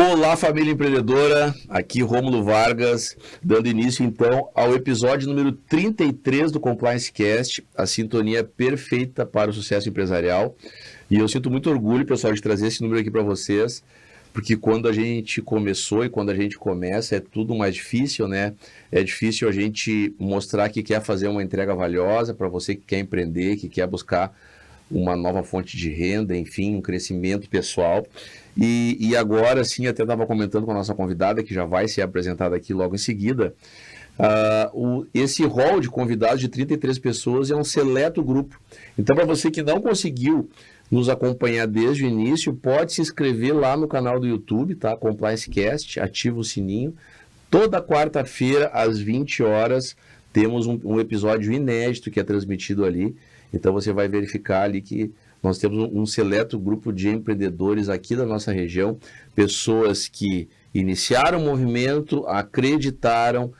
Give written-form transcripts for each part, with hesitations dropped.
Olá, família empreendedora, aqui Rômulo Vargas, dando início então ao episódio número 33 do Compliance Cast, a sintonia perfeita para o sucesso empresarial. E eu sinto muito orgulho, pessoal, de trazer esse número aqui para vocês, porque quando a gente começou e quando a gente começa é tudo mais difícil, né? É difícil a gente mostrar que quer fazer uma entrega valiosa para você que quer empreender, que quer buscar uma nova fonte de renda, enfim, um crescimento pessoal. E agora, sim, até estava comentando com a nossa convidada, que já vai ser apresentada aqui logo em seguida, esse hall de convidados de 33 pessoas é um seleto grupo. Então, para você que não conseguiu nos acompanhar desde o início, pode se inscrever lá no canal do YouTube, tá? Compliance Cast, ativa o sininho. Toda quarta-feira, às 20 horas, temos um episódio inédito que é transmitido ali. Então, você vai verificar ali que nós temos um seleto grupo de empreendedores aqui da nossa região, pessoas que iniciaram o movimento, acreditaram,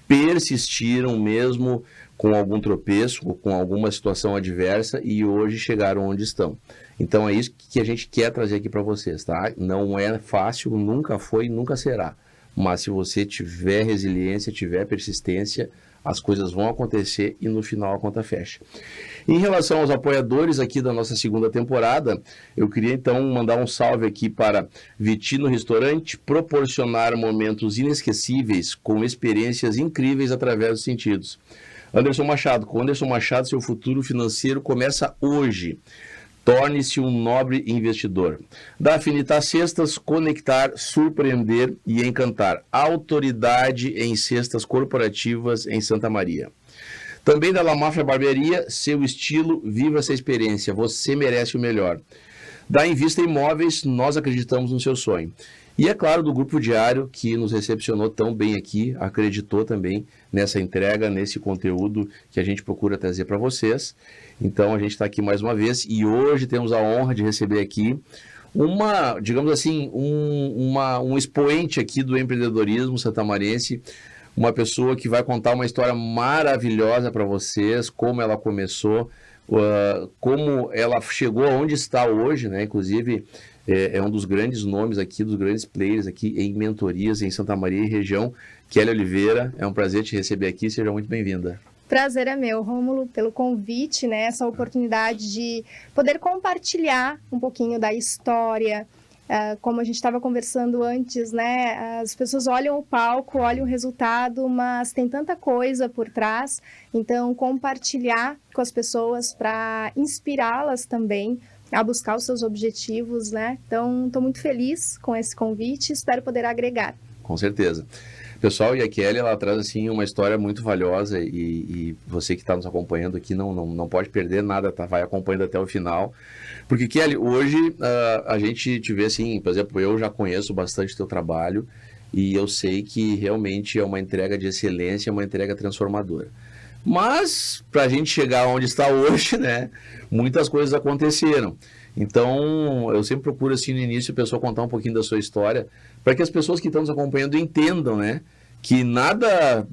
persistiram mesmo com algum tropeço, com alguma situação adversa e hoje chegaram onde estão. Então, é isso que a gente quer trazer aqui para vocês, tá? Não é fácil, nunca foi e nunca será. Mas se você tiver resiliência, tiver persistência, as coisas vão acontecer e no final a conta fecha. Em relação aos apoiadores aqui da nossa segunda temporada, eu queria então mandar um salve aqui para Vitino Restaurante, proporcionar momentos inesquecíveis com experiências incríveis através dos sentidos. Anderson Machado, com Anderson Machado, seu futuro financeiro começa hoje. Torne-se um nobre investidor. Da Afinitar Cestas, conectar, surpreender e encantar. Autoridade em cestas corporativas em Santa Maria. Também da La Máfia Barbearia, seu estilo, viva essa experiência. Você merece o melhor. Da Invista Imóveis, nós acreditamos no seu sonho. E é claro, do Grupo Diário, que nos recepcionou tão bem aqui, acreditou também nessa entrega, nesse conteúdo que a gente procura trazer para vocês. Então, a gente está aqui mais uma vez e hoje temos a honra de receber aqui digamos assim, um expoente aqui do empreendedorismo santamarense, uma pessoa que vai contar uma história maravilhosa para vocês, como ela começou, como ela chegou aonde está hoje, né? Inclusive, é um dos grandes nomes aqui, dos grandes players aqui em mentorias em Santa Maria e região. Kelly Oliveira, é um prazer te receber aqui, seja muito bem-vinda. Prazer é meu, Rômulo, pelo convite, né? Essa oportunidade de poder compartilhar um pouquinho da história. Como a gente estava conversando antes, né? As pessoas olham o palco, olham o resultado, mas tem tanta coisa por trás. Então, compartilhar com as pessoas para inspirá-las também a buscar os seus objetivos, né? Então, estou muito feliz com esse convite e espero poder agregar. Com certeza. Pessoal, e a Kelly, ela traz assim uma história muito valiosa e você que está nos acompanhando aqui não pode perder nada, tá? Vai acompanhando até o final. Porque, Kelly, hoje a gente te vê assim, por exemplo, eu já conheço bastante o teu trabalho e eu sei que realmente é uma entrega de excelência, uma entrega transformadora. Mas, para a gente chegar onde está hoje, né, muitas coisas aconteceram. Então, eu sempre procuro, assim, no início, a pessoa contar um pouquinho da sua história, para que as pessoas que estão nos acompanhando entendam, né, que nada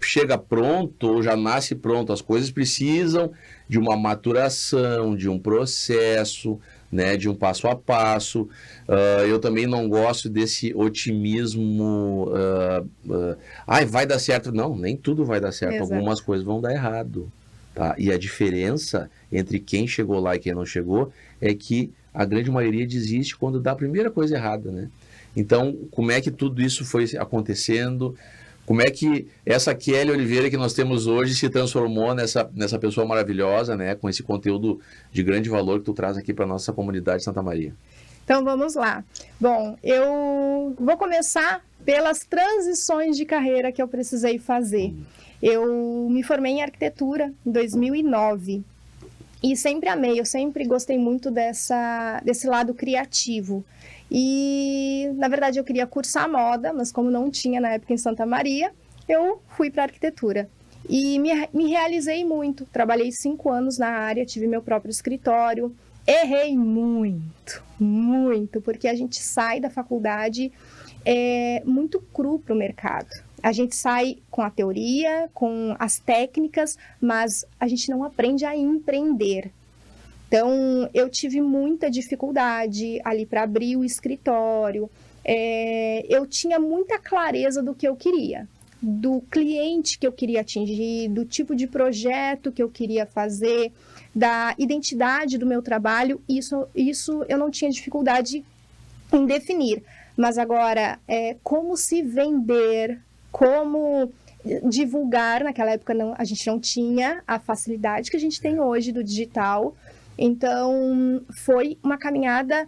chega pronto ou já nasce pronto. As coisas precisam de uma maturação, de um processo, né, de um passo a passo. Eu também não gosto desse otimismo, vai dar certo. Não, nem tudo vai dar certo. Exato. Algumas coisas vão dar errado. Tá? E a diferença entre quem chegou lá e quem não chegou é que a grande maioria desiste quando dá a primeira coisa errada, né? Então, como é que tudo isso foi acontecendo? Como é que essa Kelly Oliveira que nós temos hoje se transformou nessa pessoa maravilhosa, né? Com esse conteúdo de grande valor que tu traz aqui para a nossa comunidade de Santa Maria. Então, vamos lá. Bom, eu vou começar pelas transições de carreira que eu precisei fazer. Eu me formei em arquitetura em 2009 e sempre amei, eu sempre gostei muito desse lado criativo. E, na verdade, eu queria cursar moda, mas como não tinha na época em Santa Maria, eu fui para arquitetura. E me realizei muito, trabalhei 5 anos na área, tive meu próprio escritório, errei muito, porque a gente sai da faculdade muito cru para o mercado. A gente sai com a teoria, com as técnicas, mas a gente não aprende a empreender. Então, eu tive muita dificuldade ali para abrir o escritório, eu tinha muita clareza do que eu queria, do cliente que eu queria atingir, do tipo de projeto que eu queria fazer, da identidade do meu trabalho. Isso eu não tinha dificuldade em definir. Mas agora, como se vender, como divulgar, naquela época a gente não tinha a facilidade que a gente tem hoje do digital. Então, foi uma caminhada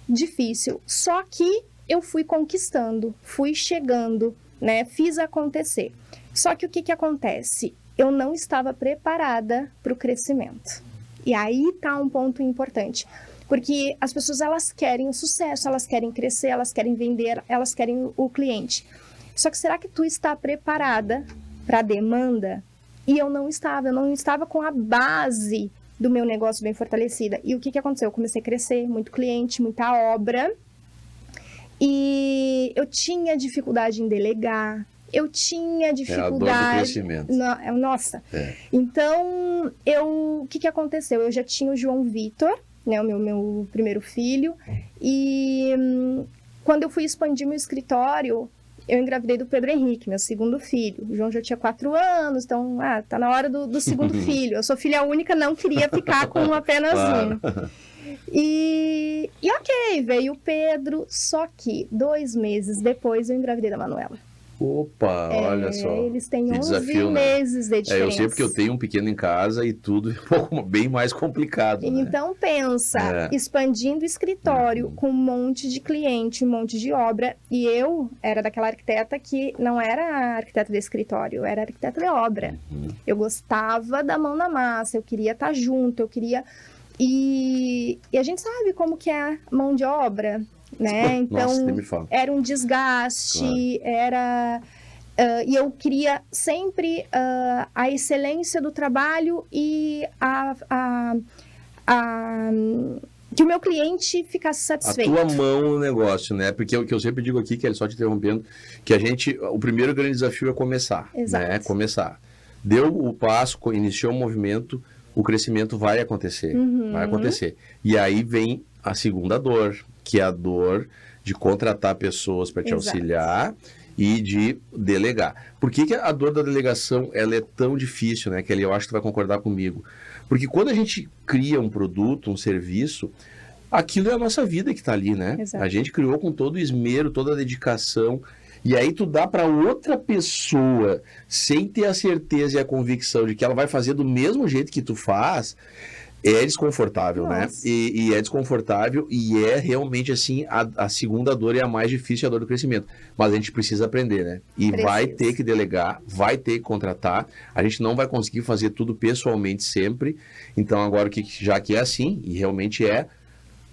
difícil. Só que eu fui conquistando, fui chegando, né? Fiz acontecer. Só que o que acontece? Eu não estava preparada para o crescimento. E aí está um ponto importante. Porque as pessoas, elas querem o sucesso, elas querem crescer, elas querem vender, elas querem o cliente. Só que será que tu está preparada para a demanda? E eu não estava com a base do meu negócio bem fortalecida. E o que aconteceu? Eu comecei a crescer, muito cliente, muita obra. E eu tinha dificuldade em delegar, eu tinha dificuldade... É a dor do crescimento. Nossa. Então, o que aconteceu? Eu já tinha o João Vitor, né, o meu primeiro filho, e quando eu fui expandir meu escritório, eu engravidei do Pedro Henrique, meu segundo filho. O João já tinha 4 anos, então tá na hora do segundo filho. Eu sou filha única, não queria ficar com apenas um. E ok, veio o Pedro, só que 2 meses depois eu engravidei da Manuela. Opa, olha só. Eles têm que 11 desafio, meses de diferença. Eu sei porque eu tenho um pequeno em casa e tudo é bem mais complicado. Então, né? Pensa, expandindo o escritório com um monte de cliente, um monte de obra. E eu era daquela arquiteta que não era a arquiteta de escritório, eu era arquiteta de obra. Eu gostava da mão na massa, eu queria estar junto, eu queria... E a gente sabe como que é a mão de obra, né? Então, Nossa, era um desgaste, claro. E eu queria sempre a excelência do trabalho e que o meu cliente ficasse satisfeito. A tua mão no negócio, né? Porque o que eu sempre digo aqui, que é só te interrompendo, que o primeiro grande desafio é começar. Exato. Né? Começar. Deu o passo, iniciou o movimento, o crescimento vai acontecer. Vai acontecer. E aí vem a segunda dor, que é a dor de contratar pessoas para te auxiliar e de delegar. Por que a dor da delegação ela é tão difícil, né, Kelly? Eu acho que tu vai concordar comigo. Porque quando a gente cria um produto, um serviço, aquilo é a nossa vida que está ali, né? Exato. A gente criou com todo o esmero, toda a dedicação. E aí tu dá para outra pessoa, sem ter a certeza e a convicção de que ela vai fazer do mesmo jeito que tu faz, é desconfortável, né? E é desconfortável e é realmente assim, a segunda dor é a mais difícil, a dor do crescimento. Mas a gente precisa aprender, né? E vai ter que delegar, vai ter que contratar. A gente não vai conseguir fazer tudo pessoalmente sempre. Então agora, já que é assim, e realmente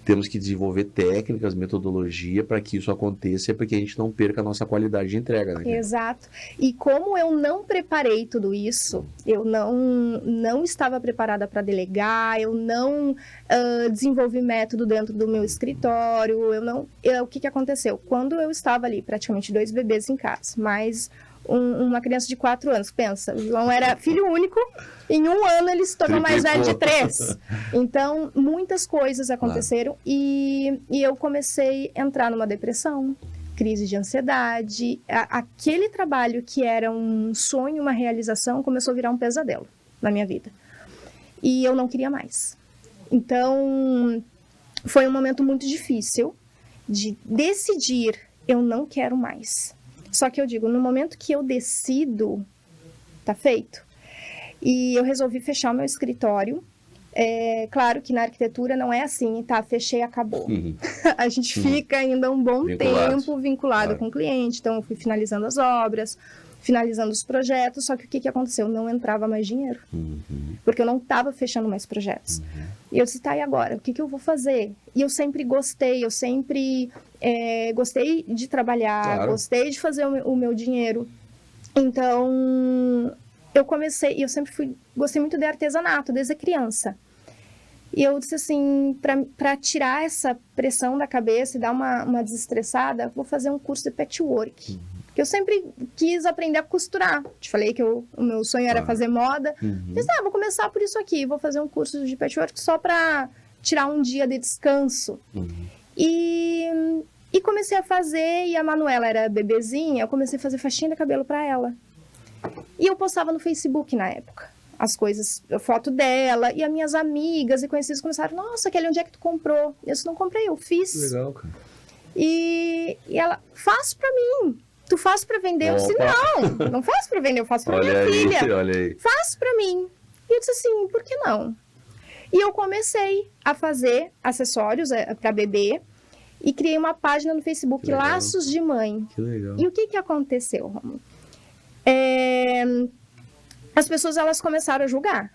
temos que desenvolver técnicas, metodologia para que isso aconteça, para que a gente não perca a nossa qualidade de entrega, né? Exato. E como eu não preparei tudo isso, eu não estava preparada para delegar, eu não desenvolvi método dentro do meu escritório, o que aconteceu? Quando eu estava ali, praticamente 2 bebês em casa, mas uma criança de 4 anos, pensa, o João era filho único, em 1 ano ele se tornou mais velho de 3. Então, muitas coisas aconteceram e eu comecei a entrar numa depressão, crise de ansiedade. Aquele trabalho que era um sonho, uma realização, começou a virar um pesadelo na minha vida. E eu não queria mais. Então, foi um momento muito difícil de decidir, eu não quero mais. Só que eu digo, no momento que eu decido, tá feito. E eu resolvi fechar o meu escritório. Claro que na arquitetura não é assim, tá? Fechei e acabou. A gente fica ainda um bom tempo vinculado com o cliente. Então, eu fui finalizando as obras, finalizando os projetos. Só que o que aconteceu? Não entrava mais dinheiro. Porque eu não estava fechando mais projetos. E eu disse, tá, e agora? O que eu vou fazer? E eu sempre gostei, gostei de trabalhar, gostei de fazer o meu dinheiro. Então, eu sempre gostei muito de artesanato, desde criança. E eu disse assim, para tirar essa pressão da cabeça e dar uma desestressada, vou fazer um curso de patchwork. Eu sempre quis aprender a costurar. Te falei que o meu sonho era fazer moda. Disse, vou começar por isso aqui. Vou fazer um curso de patchwork só para tirar um dia de descanso. E E comecei a fazer, e a Manuela era bebezinha, eu comecei a fazer faixinha de cabelo para ela. E eu postava no Facebook na época, as coisas, a foto dela, e as minhas amigas e conhecidas começaram, nossa, Kelly, onde é que tu comprou? Eu disse, não comprei, eu fiz. Legal, cara. E ela, faz pra mim. Tu faz pra vender? Eu disse, não faço pra vender, eu faço pra minha filha. Olha aí. Faz pra mim. E eu disse assim, por que não? E eu comecei a fazer acessórios pra bebê e criei uma página no Facebook, Laços de Mãe. Que legal. E o que aconteceu, Romulo? As pessoas, elas começaram a julgar.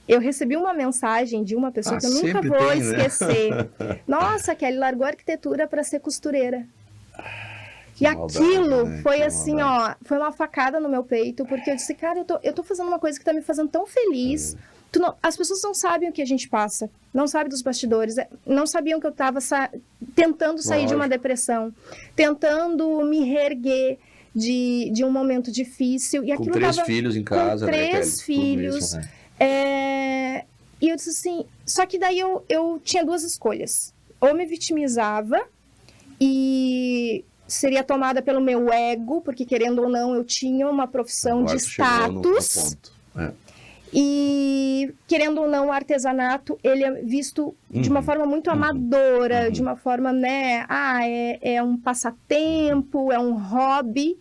Eu recebi uma mensagem de uma pessoa que eu nunca vou esquecer. Né? Nossa, Kelly, largou a arquitetura para ser costureira. E aquilo foi assim, ó, foi uma facada no meu peito, porque eu disse, cara, eu tô fazendo uma coisa que tá me fazendo tão feliz. As pessoas não sabem o que a gente passa, não sabem dos bastidores, não sabiam que eu tava tentando sair de uma depressão, tentando me reerguer de um momento difícil. E com 3 filhos em casa, com 3 filhos. Isso, né? E eu disse assim, só que daí eu tinha 2 escolhas. Ou me vitimizava e seria tomada pelo meu ego, porque querendo ou não, eu tinha uma profissão de status. E querendo ou não, o artesanato, ele é visto de uma forma muito amadora, de uma forma, né, é um passatempo, é um hobby.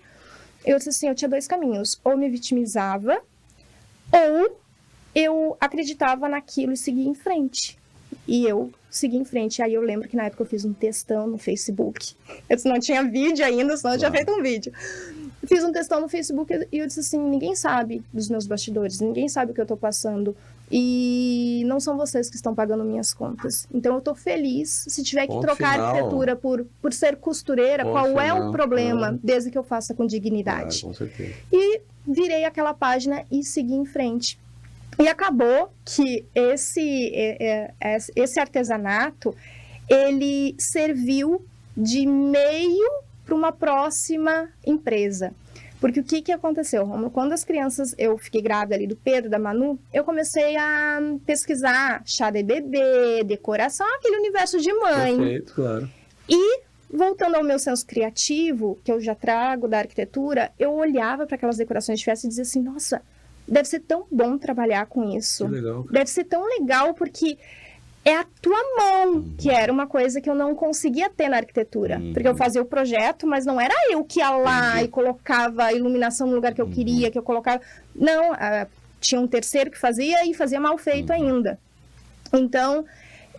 Eu disse assim, eu tinha 2 caminhos, ou me vitimizava, ou eu acreditava naquilo e seguia em frente. E eu segui em frente. Aí eu lembro que na época eu fiz um textão no Facebook. Eu disse, não tinha vídeo ainda, senão eu tinha feito um vídeo. Fiz um textão no Facebook e eu disse assim, ninguém sabe dos meus bastidores, ninguém sabe o que eu tô passando. E não são vocês que estão pagando minhas contas. Então eu tô feliz. Se tiver que trocar arquitetura por ser costureira, qual é o problema? Desde que eu faça com dignidade. Com certeza. E virei aquela página e segui em frente. E acabou que esse artesanato, ele serviu de meio para uma próxima empresa. Porque o que aconteceu, Romulo? Quando as crianças, eu fiquei grávida ali do Pedro, da Manu, eu comecei a pesquisar chá de bebê, decoração, aquele universo de mãe. Perfeito, claro. E, voltando ao meu senso criativo, que eu já trago da arquitetura, eu olhava para aquelas decorações de festa e dizia assim, nossa, deve ser tão bom trabalhar com isso. Que legal. Deve ser tão legal porque é a tua mão, que era uma coisa que eu não conseguia ter na arquitetura. Porque eu fazia o projeto, mas não era eu que ia lá e colocava a iluminação no lugar que eu queria, que eu colocava... Não, tinha um terceiro que fazia e fazia mal feito ainda. Então,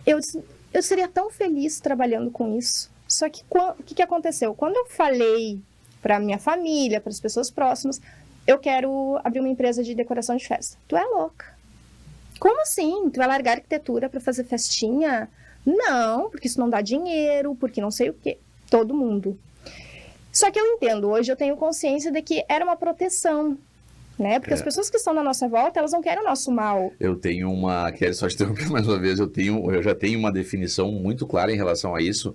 eu seria tão feliz trabalhando com isso. Só que o que aconteceu? Quando eu falei para minha família, para as pessoas próximas, eu quero abrir uma empresa de decoração de festa. Tu é louca. Como assim? Tu vai largar a arquitetura para fazer festinha? Não, porque isso não dá dinheiro, porque não sei o quê. Todo mundo. Só que eu entendo, hoje eu tenho consciência de que era uma proteção, né? Porque as pessoas que estão na nossa volta, elas não querem o nosso mal. Eu tenho quero só te interromper mais uma vez, eu já tenho uma definição muito clara em relação a isso.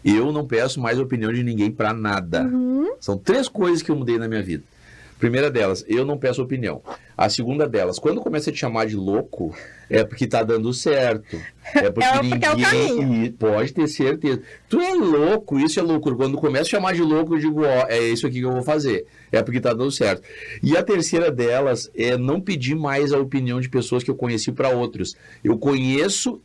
Eu não peço mais opinião de ninguém para nada. São 3 coisas que eu mudei na minha vida. Primeira delas, eu não peço opinião. A segunda delas, quando começa a te chamar de louco, é porque tá dando certo. É porque ninguém... é o caminho. Pode ter certeza. Tu é louco, isso é loucura. Quando começa a chamar de louco, eu digo, ó, é isso aqui que eu vou fazer. É porque tá dando certo. E a terceira delas é não pedir mais a opinião de pessoas que eu conheci para outros. Eu conheço,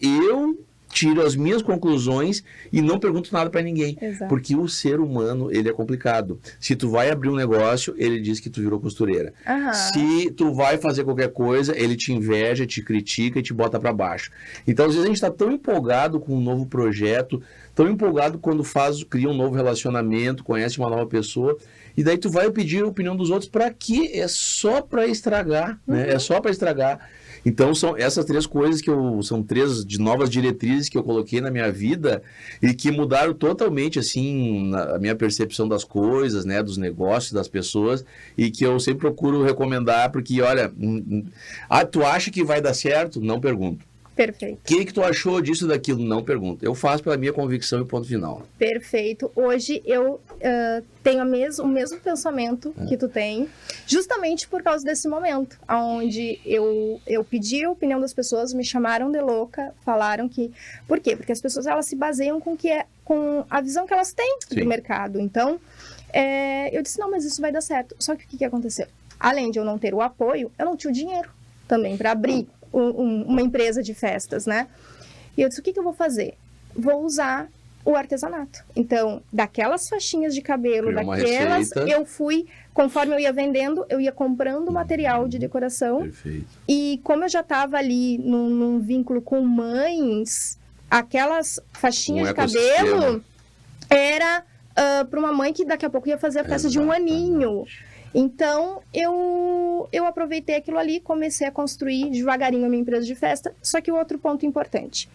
tiro as minhas conclusões e não pergunto nada para ninguém. Exato. Porque o ser humano, ele é complicado. Se tu vai abrir um negócio, ele diz que tu virou costureira. Se tu vai fazer qualquer coisa, ele te inveja, te critica e te bota para baixo. Então, às vezes a gente está tão empolgado com um novo projeto, tão empolgado quando cria um novo relacionamento, conhece uma nova pessoa, e daí tu vai pedir a opinião dos outros para quê? É só para estragar, né? É só para estragar. Então, são essas 3 coisas são 3 de novas diretrizes que eu coloquei na minha vida e que mudaram totalmente, assim, a minha percepção das coisas, né, dos negócios, das pessoas, e que eu sempre procuro recomendar, porque, olha, tu acha que vai dar certo? Não pergunto. Perfeito. O que tu achou disso, daquilo? Não pergunto. Eu faço pela minha convicção e ponto final. Perfeito. Hoje eu tenho o mesmo pensamento que tu tem, justamente por causa desse momento, onde eu pedi a opinião das pessoas, me chamaram de louca, falaram que... Por quê? Porque as pessoas, elas se baseiam com com a visão que elas têm Sim. do mercado. Então, eu disse, não, mas isso vai dar certo. Só que o que aconteceu? Além de eu não ter o apoio, eu não tinha o dinheiro também para abrir uma empresa de festas, né? E eu disse, o que eu vou fazer? Vou usar o artesanato. Então, daquelas faixinhas de cabelo, Criou uma daquelas, receita. eu fui, conforme eu ia vendendo, eu ia comprando material de decoração. Perfeito. E como eu já estava ali num vínculo com mães, aquelas faixinhas de cabelo era para uma mãe que daqui a pouco ia fazer a festa de um aninho. Então, eu aproveitei aquilo ali, comecei a construir devagarinho a minha empresa de festa. Só que o outro ponto importante,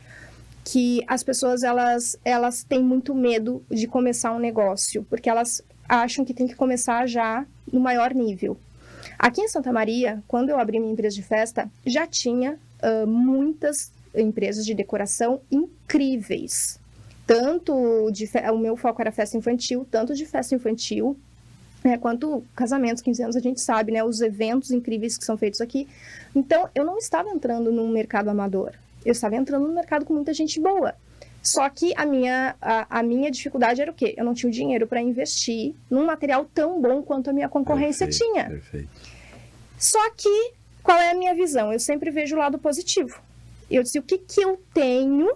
que as pessoas, elas têm muito medo de começar um negócio, porque elas acham que tem que começar já no maior nível. Aqui em Santa Maria, quando eu abri minha empresa de festa, já tinha muitas empresas de decoração incríveis. O meu foco era festa infantil, tanto de festa infantil, quanto casamentos, 15 anos, a gente sabe, né? Os eventos incríveis que são feitos aqui. Então, eu não estava entrando num mercado amador. Eu estava entrando num mercado com muita gente boa. Só que a minha dificuldade era o quê? Eu não tinha o dinheiro para investir num material tão bom quanto a minha concorrência tinha. Perfeito. Só que, qual é a minha visão? Eu sempre vejo o lado positivo. Eu disse, o que eu tenho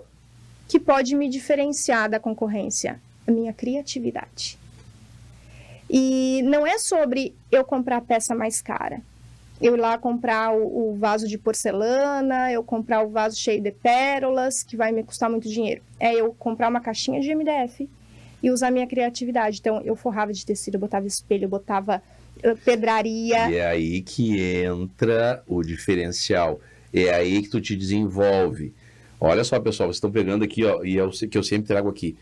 que pode me diferenciar da concorrência? A minha criatividade. E não é sobre eu comprar a peça mais cara. Eu ir lá comprar o vaso de porcelana, eu comprar o vaso cheio de pérolas, que vai me custar muito dinheiro. É eu comprar uma caixinha de MDF e usar minha criatividade. Então, eu forrava de tecido, eu botava espelho, eu botava pedraria. E é aí que entra o diferencial. É aí que tu te desenvolve. Olha só, pessoal, vocês estão pegando aqui, ó, e é o que eu sempre trago aqui.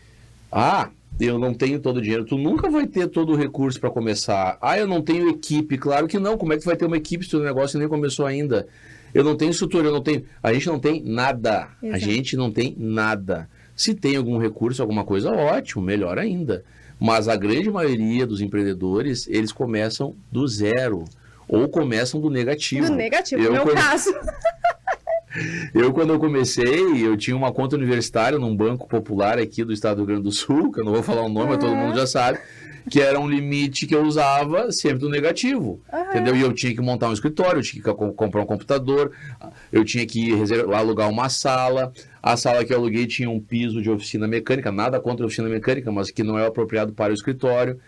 Eu não tenho todo o dinheiro. Tu nunca vai ter todo o recurso para começar. Eu não tenho equipe. Claro que não. Como é que tu vai ter uma equipe se o negócio nem começou ainda? Eu não tenho estrutura, eu não tenho... A gente não tem nada. Exato. A gente não tem nada. Se tem algum recurso, alguma coisa, ótimo, melhor ainda. Mas a grande maioria dos empreendedores, eles começam do zero. Ou começam do negativo. Do negativo, no meu caso. Quando eu comecei, eu tinha uma conta universitária num banco popular aqui do estado do Rio Grande do Sul, que eu não vou falar o nome, mas todo mundo já sabe, que era um limite que eu usava sempre do negativo, entendeu? E eu tinha que montar um escritório, eu tinha que comprar um computador, eu tinha que alugar uma sala, a sala que eu aluguei tinha um piso de oficina mecânica, nada contra a oficina mecânica, mas que não é apropriado para o escritório.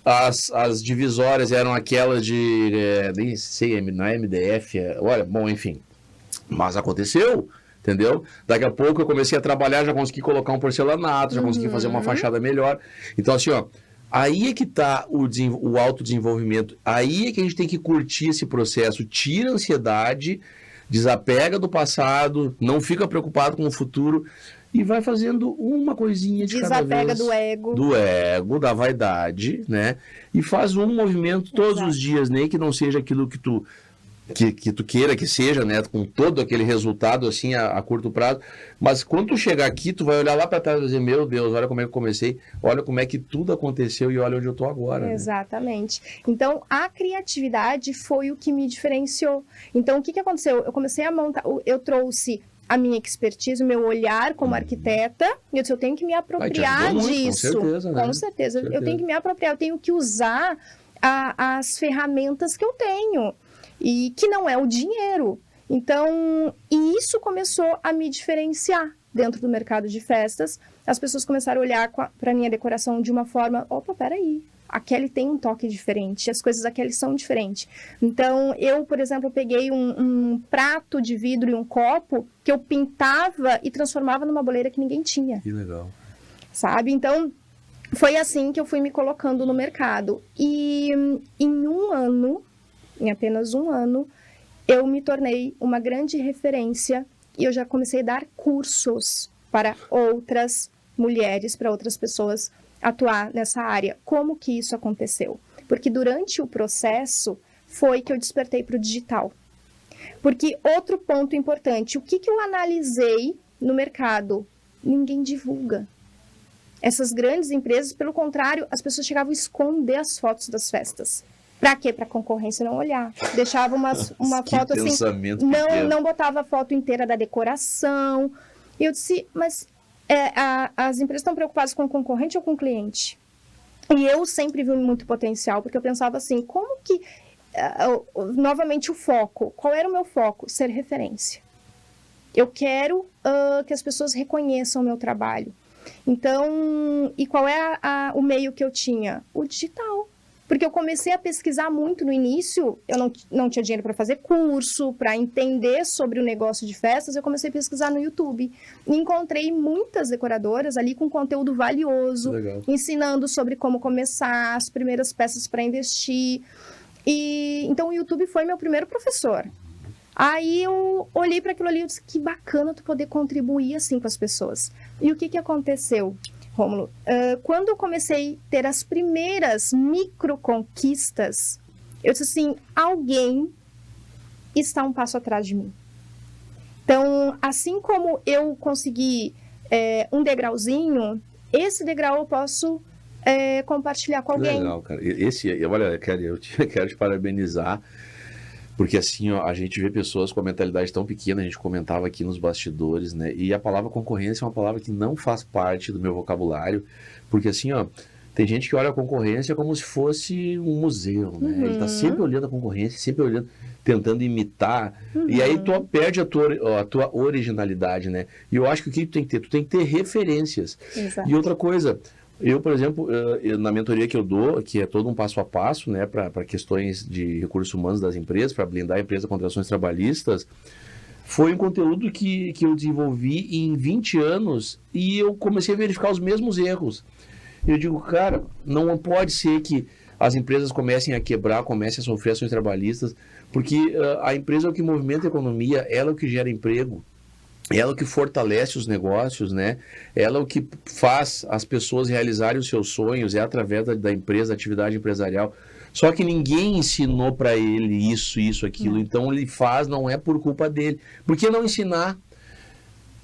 As divisórias eram aquelas de, nem sei, não é MDF, olha, bom, enfim. Mas aconteceu, entendeu? Daqui a pouco eu comecei a trabalhar, já consegui colocar um porcelanato, já consegui fazer uma fachada melhor. Então, assim, ó, aí é que está o autodesenvolvimento. Aí é que a gente tem que curtir esse processo. Tira a ansiedade, desapega do passado, não fica preocupado com o futuro e vai fazendo uma coisinha de cada vez. Desapega do ego. Do ego, da vaidade, né? E faz um movimento todos os dias, nem que não seja aquilo que tu queira que seja, né, com todo aquele resultado assim a curto prazo, mas quando tu chegar aqui, tu vai olhar lá para trás e dizer, meu Deus, olha como é que eu comecei, olha como é que tudo aconteceu e olha onde eu tô agora. Exatamente. Né? Então, a criatividade foi o que me diferenciou. Então, o que aconteceu? Eu comecei a montar, eu trouxe a minha expertise, o meu olhar como arquiteta, e eu disse, eu tenho que me apropriar disso. Com certeza, né? Com certeza. Eu tenho que me apropriar, eu tenho que usar as ferramentas que eu tenho. E que não é o dinheiro. Então, e isso começou a me diferenciar dentro do mercado de festas. As pessoas começaram a olhar para a minha decoração de uma forma, opa, peraí, a Kelly tem um toque diferente, as coisas da Kelly são diferentes. Então, eu, por exemplo, peguei um prato de vidro e um copo que eu pintava e transformava numa boleira que ninguém tinha. Que legal. Sabe? Então, foi assim que eu fui me colocando no mercado. E em apenas um ano, eu me tornei uma grande referência e eu já comecei a dar cursos para outras mulheres, para outras pessoas atuar nessa área. Como que isso aconteceu? Porque durante o processo foi que eu despertei para o digital. Porque outro ponto importante, o que eu analisei no mercado? Ninguém divulga. Essas grandes empresas, pelo contrário, as pessoas chegavam a esconder as fotos das festas. Pra quê? Pra concorrência não olhar. Deixava uma foto assim, não botava a foto inteira da decoração. E eu disse, mas as empresas estão preocupadas com o concorrente ou com o cliente? E eu sempre vi muito potencial, porque eu pensava assim, como que, novamente o foco, qual era o meu foco? Ser referência. Eu quero que as pessoas reconheçam o meu trabalho. Então, e qual é o meio que eu tinha? O digital. Porque eu comecei a pesquisar muito no início, eu não tinha dinheiro para fazer curso, para entender sobre o negócio de festas, eu comecei a pesquisar no YouTube. E encontrei muitas decoradoras ali com conteúdo valioso, ensinando sobre como começar, as primeiras peças para investir. E então o YouTube foi meu primeiro professor. Aí eu olhei para aquilo ali e disse, que bacana tu poder contribuir assim com as pessoas. E o que aconteceu, Rômulo? Quando eu comecei a ter as primeiras microconquistas, eu disse assim, alguém está um passo atrás de mim. Então, assim como eu consegui um degrauzinho, esse degrau eu posso compartilhar com alguém. Legal, cara. Olha, eu quero te parabenizar. Porque assim, ó, a gente vê pessoas com a mentalidade tão pequena, a gente comentava aqui nos bastidores, né? E a palavra concorrência é uma palavra que não faz parte do meu vocabulário, porque assim, ó, tem gente que olha a concorrência como se fosse um museu, né? Ele tá sempre olhando a concorrência, sempre olhando, tentando imitar, e aí tu perde a tua originalidade, né? E eu acho que o que tu tem que ter? Tu tem que ter referências. Exato. E outra coisa... Eu, por exemplo, na mentoria que eu dou, que é todo um passo a passo, né, para questões de recursos humanos das empresas, para blindar a empresa contra ações trabalhistas, foi um conteúdo que eu desenvolvi em 20 anos e eu comecei a verificar os mesmos erros. Eu digo, cara, não pode ser que as empresas comecem a quebrar, comecem a sofrer ações trabalhistas, porque a empresa é o que movimenta a economia, ela é o que gera emprego. Ela é o que fortalece os negócios, né? Ela é o que faz as pessoas realizarem os seus sonhos, é através da empresa, da atividade empresarial. Só que ninguém ensinou para ele isso, aquilo. Então ele faz, não é por culpa dele. Por que não ensinar?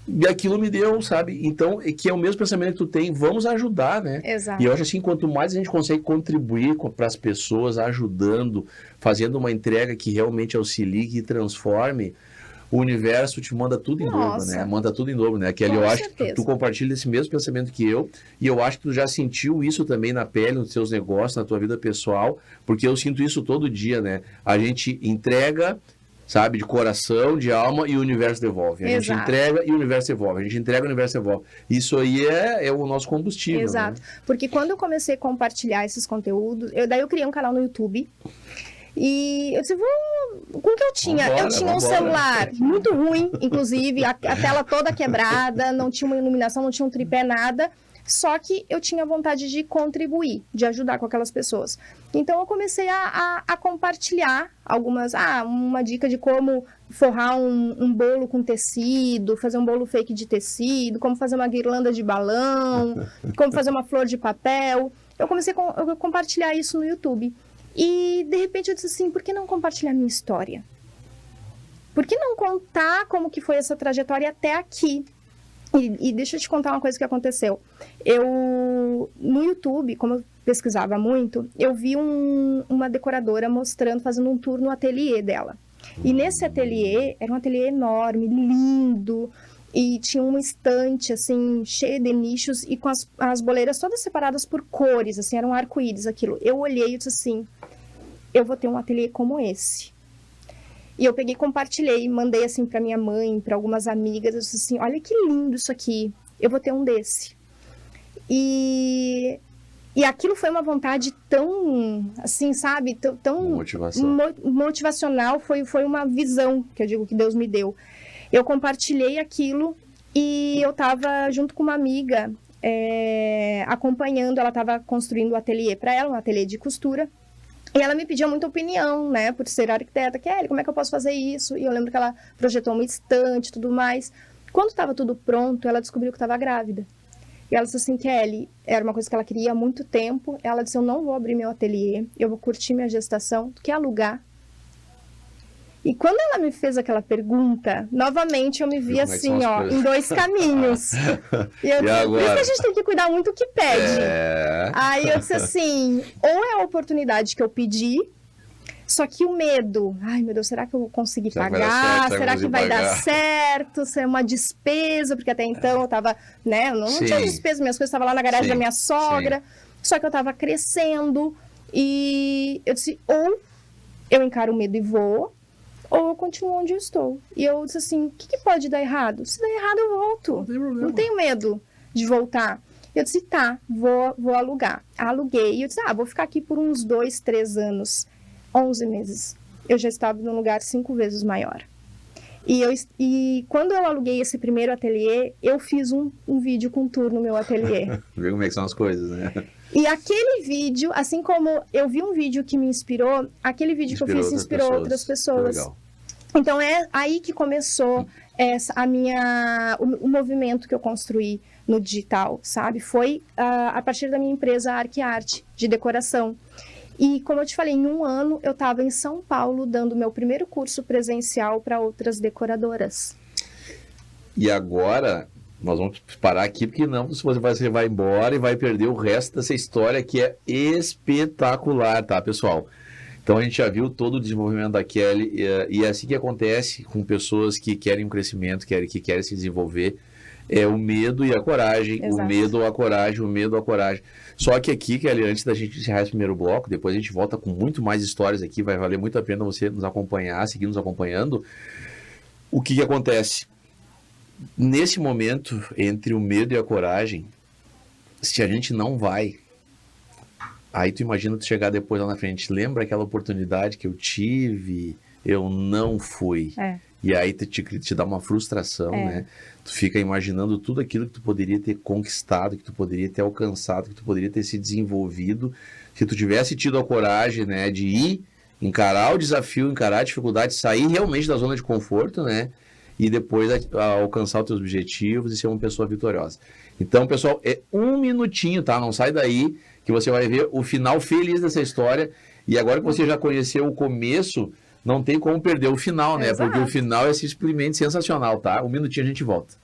E aquilo me deu, sabe? Então, que é o mesmo pensamento que tu tem, vamos ajudar, né? Exato. E eu acho assim, quanto mais a gente consegue contribuir para as pessoas, ajudando, fazendo uma entrega que realmente auxilie, que transforme, o universo te manda tudo em dobro, né? Manda tudo em dobro, né? Kelly, eu acho que tu compartilha esse mesmo pensamento que eu, e eu acho que tu já sentiu isso também na pele, nos teus negócios, na tua vida pessoal, porque eu sinto isso todo dia, né? A gente entrega, sabe, de coração, de alma, e o universo devolve. A gente entrega e o universo devolve. A gente entrega e o universo devolve. Isso aí é o nosso combustível. Exato. Né? Porque quando eu comecei a compartilhar esses conteúdos, daí eu criei um canal no YouTube. E eu disse, com o que eu tinha? Eu tinha um celular muito ruim, inclusive, a tela toda quebrada, não tinha uma iluminação, não tinha um tripé, nada. Só que eu tinha vontade de contribuir, de ajudar com aquelas pessoas. Então eu comecei a compartilhar uma dica de como forrar um bolo com tecido, fazer um bolo fake de tecido, como fazer uma guirlanda de balão, como fazer uma flor de papel. Eu comecei a compartilhar isso no YouTube. E, de repente, eu disse assim, por que não compartilhar minha história? Por que não contar como que foi essa trajetória até aqui? E deixa eu te contar uma coisa que aconteceu. No YouTube, como eu pesquisava muito, eu vi uma decoradora fazendo um tour no ateliê dela. E nesse ateliê, era um ateliê enorme, lindo, e tinha uma estante, assim, cheia de nichos, e com as boleiras todas separadas por cores, assim, era um arco-íris aquilo. Eu olhei e disse assim, eu vou ter um ateliê como esse. E eu peguei, compartilhei, mandei, assim, para minha mãe, para algumas amigas, eu disse assim, olha que lindo isso aqui, eu vou ter um desse. E aquilo foi uma vontade tão, assim, sabe, tão motivacional, foi uma visão, que eu digo que Deus me deu. Eu compartilhei aquilo e eu estava junto com uma amiga acompanhando, ela estava construindo um ateliê para ela, um ateliê de costura, e ela me pedia muita opinião, né, por ser arquiteta, Kelly, como é que eu posso fazer isso? E eu lembro que ela projetou uma estante e tudo mais. Quando estava tudo pronto, ela descobriu que estava grávida. E ela disse assim, Kelly, era uma coisa que ela queria há muito tempo, ela disse, eu não vou abrir meu ateliê, eu vou curtir minha gestação, tu quer alugar? E quando ela me fez aquela pergunta, novamente eu me vi assim, em dois caminhos. E eu disse, por isso que a gente tem que cuidar muito do que pede. Aí eu disse assim, ou é a oportunidade que eu pedi, Só que o medo, ai meu Deus, será que eu vou conseguir pagar? Será que vai dar certo? Se é uma despesa? Porque até então eu tava, né, eu não tinha despesa, minhas coisas estavam lá na garagem da minha sogra. Só que eu tava crescendo e eu disse, ou eu encaro o medo e vou, ou eu continuo onde eu estou. E eu disse assim, o que pode dar errado? Se der errado, eu volto. Não tenho medo de voltar. Eu disse, tá, vou alugar. Aluguei. E eu disse, vou ficar aqui por uns 2, 3 anos. 11 meses. Eu já estava num lugar 5 vezes maior. E quando eu aluguei esse primeiro ateliê, eu fiz um vídeo com tour no meu ateliê. Ver como é que são as coisas, né? E aquele vídeo, assim como eu vi um vídeo que me inspirou, aquele vídeo que eu fiz inspirou outras pessoas. Legal. Então é aí que começou o movimento que eu construí no digital, sabe? Foi a partir da minha empresa Arquiarte, de decoração. E como eu te falei, em um ano eu estava em São Paulo dando meu primeiro curso presencial para outras decoradoras. E agora nós vamos parar aqui, porque não, se você vai embora e vai perder o resto dessa história que é espetacular, tá, pessoal? Então a gente já viu todo o desenvolvimento da Kelly e é assim que acontece com pessoas que querem um crescimento, que querem se desenvolver. É o medo e a coragem, Exato. o medo ou a coragem, o medo ou a coragem. Só que aqui, Kelly, antes da gente encerrar esse primeiro bloco, depois a gente volta com muito mais histórias aqui, vai valer muito a pena você nos acompanhar, seguir nos acompanhando. O que acontece? Nesse momento, entre o medo e a coragem, se a gente não vai, aí tu imagina tu chegar depois lá na frente, lembra aquela oportunidade que eu tive, eu não fui. E aí te dá uma frustração, né? Tu fica imaginando tudo aquilo que tu poderia ter conquistado, que tu poderia ter alcançado, que tu poderia ter se desenvolvido, se tu tivesse tido a coragem, né, de ir, encarar o desafio, encarar a dificuldade, sair realmente da zona de conforto, né? E depois alcançar os teus objetivos e ser uma pessoa vitoriosa. Então, pessoal, é 1 minutinho, tá? Não sai daí, que você vai ver o final feliz dessa história. E agora que você já conheceu o começo, não tem como perder o final, né? Exato. Porque o final é simplesmente sensacional, tá? 1 minutinho a gente volta.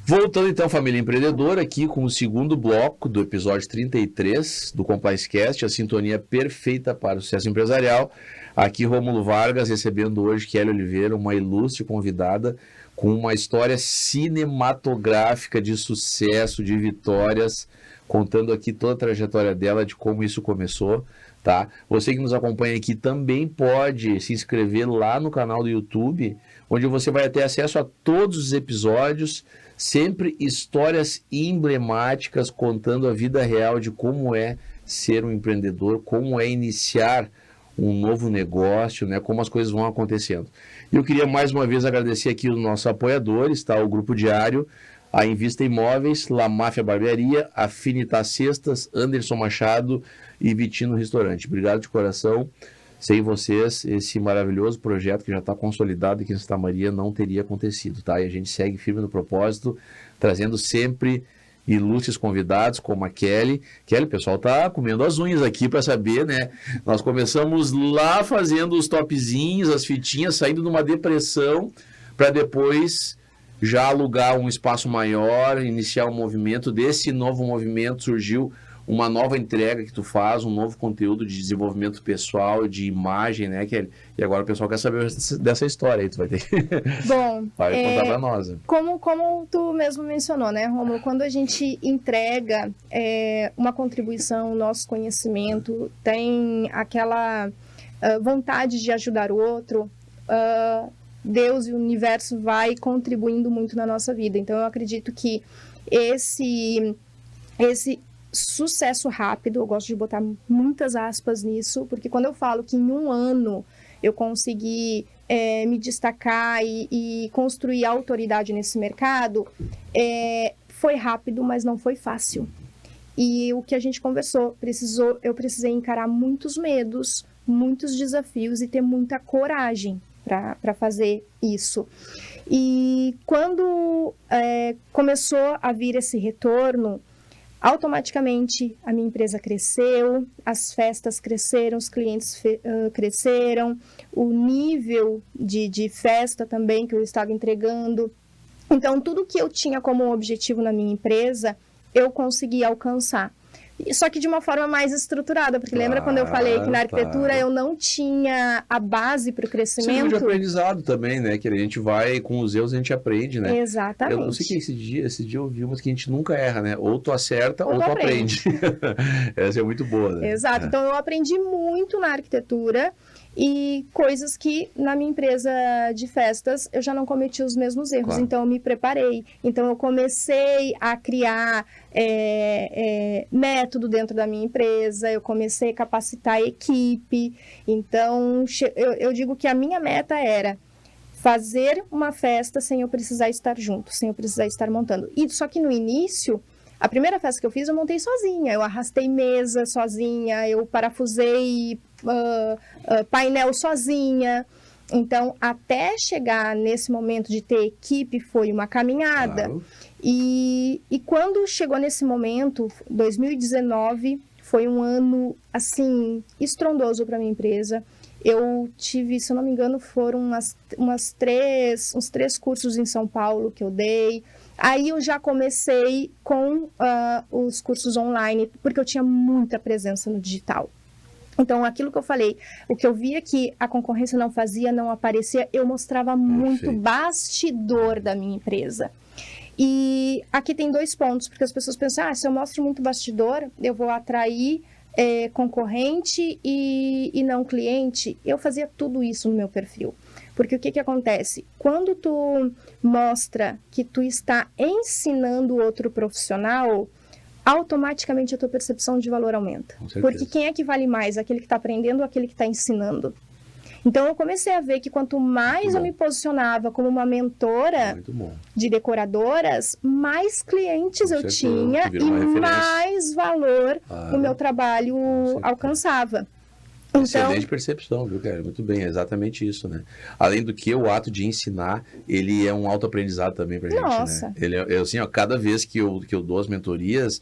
Voltando então, família empreendedora, aqui com o segundo bloco do episódio 33 do Compliance Cast, a sintonia perfeita para o sucesso empresarial. Aqui Rômulo Vargas recebendo hoje Kelly Oliveira, uma ilustre convidada com uma história cinematográfica de sucesso, de vitórias, contando aqui toda a trajetória dela, de como isso começou, tá? Você que nos acompanha aqui também pode se inscrever lá no canal do YouTube, onde você vai ter acesso a todos os episódios, sempre histórias emblemáticas contando a vida real de como é ser um empreendedor, como é iniciar um novo negócio, né, como as coisas vão acontecendo. E eu queria mais uma vez agradecer aqui os nossos apoiadores, tá? O Grupo Diário, a Invista Imóveis, La Máfia Barbearia, Afinitas Cestas, Anderson Machado e Vitino Restaurante. Obrigado de coração. Sem vocês, esse maravilhoso projeto que já está consolidado aqui em Santa Maria não teria acontecido, tá? E a gente segue firme no propósito, trazendo sempre ilustres convidados como a Kelly. Kelly, o pessoal tá comendo as unhas aqui para saber, né? Nós começamos lá fazendo os topzinhos, as fitinhas, saindo de uma depressão para depois já alugar um espaço maior, iniciar um movimento. Desse novo movimento surgiu uma nova entrega que tu faz, um novo conteúdo de desenvolvimento pessoal, de imagem, né, Kelly? E agora o pessoal quer saber dessa história aí, tu vai ter que Bom, vai contar pra nós. Como tu mesmo mencionou, né, Rômulo, quando a gente entrega uma contribuição, nosso conhecimento, tem aquela vontade de ajudar o outro, Deus e o universo vai contribuindo muito na nossa vida. Então, eu acredito que esse sucesso rápido, eu gosto de botar muitas aspas nisso, porque quando eu falo que em um ano eu consegui me destacar e construir autoridade nesse mercado, foi rápido, mas não foi fácil. E o que a gente conversou, eu precisei encarar muitos medos, muitos desafios e ter muita coragem para fazer isso. E quando começou a vir esse retorno, automaticamente a minha empresa cresceu, as festas cresceram, os clientes cresceram, o nível de festa também que eu estava entregando. Então, tudo que eu tinha como objetivo na minha empresa, eu consegui alcançar. Só que de uma forma mais estruturada, porque lembra quando eu falei que na arquitetura eu não tinha a base para o crescimento? Sim, de aprendizado também, né? Que a gente vai, com os erros a gente aprende, né? Exatamente. Eu não sei que esse dia eu vi umas que a gente nunca erra, né? Ou tu acerta ou tu aprende. Essa é muito boa, né? Exato. Então, eu aprendi muito na arquitetura e coisas que na minha empresa de festas eu já não cometi os mesmos erros. Claro. Então, eu me preparei. Então, eu comecei a criar método dentro da minha empresa, eu comecei a capacitar a equipe. Então, eu digo que a minha meta era fazer uma festa sem eu precisar estar junto, sem eu precisar estar montando. E só que no início, a primeira festa que eu fiz, eu montei sozinha. Eu arrastei mesa sozinha, eu parafusei painel sozinha. Então, até chegar nesse momento de ter equipe, foi uma caminhada. Claro. E quando chegou nesse momento, 2019, foi um ano, assim, estrondoso para minha empresa. Eu tive, se eu não me engano, foram uns três cursos em São Paulo que eu dei. Aí eu já comecei com os cursos online, porque eu tinha muita presença no digital. Então, aquilo que eu falei, o que eu via que a concorrência não fazia, não aparecia, eu mostrava muito bastidor da minha empresa. E aqui tem 2 pontos, porque as pessoas pensam, se eu mostro muito bastidor, eu vou atrair concorrente e não cliente. Eu fazia tudo isso no meu perfil. Porque o que acontece? Quando tu mostra que tu está ensinando outro profissional, automaticamente a tua percepção de valor aumenta. Porque quem é que vale mais? Aquele que está aprendendo ou aquele que está ensinando? Então, eu comecei a ver que quanto mais eu me posicionava como uma mentora de decoradoras, mais clientes eu tinha e mais valor o meu trabalho alcançava. Então, excelente percepção, viu, cara? Muito bem, é exatamente isso, né? Além do que, o ato de ensinar, ele é um autoaprendizado também pra gente, né? Ele é assim, ó, cada vez que eu dou as mentorias,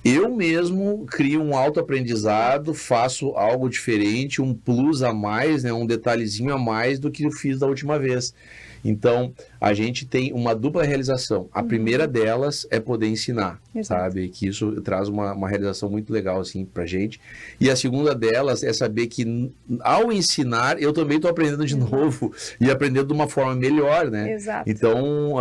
eu mesmo crio um autoaprendizado, faço algo diferente, um plus a mais, né? Um detalhezinho a mais do que eu fiz da última vez. Então, a gente tem uma dupla realização. A primeira delas é poder ensinar, sabe? Que isso traz uma realização muito legal, assim, pra gente. E a segunda delas é saber que, ao ensinar, eu também estou aprendendo de novo e aprendendo de uma forma melhor, né? Exato. Então,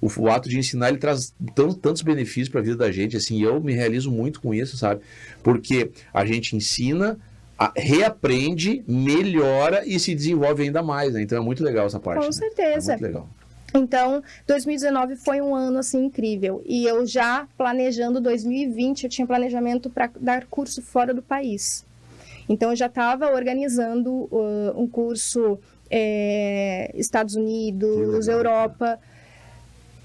o ato de ensinar, ele traz tantos benefícios para a vida da gente, assim, eu me realizo muito com isso, sabe? Porque a gente ensina, reaprende, melhora e se desenvolve ainda mais, né? Então é muito legal essa parte. Com certeza. É muito legal. Então, 2019 foi um ano, assim, incrível. E eu já planejando 2020, eu tinha planejamento para dar curso fora do país. Então, eu já estava organizando um curso Estados Unidos, Europa.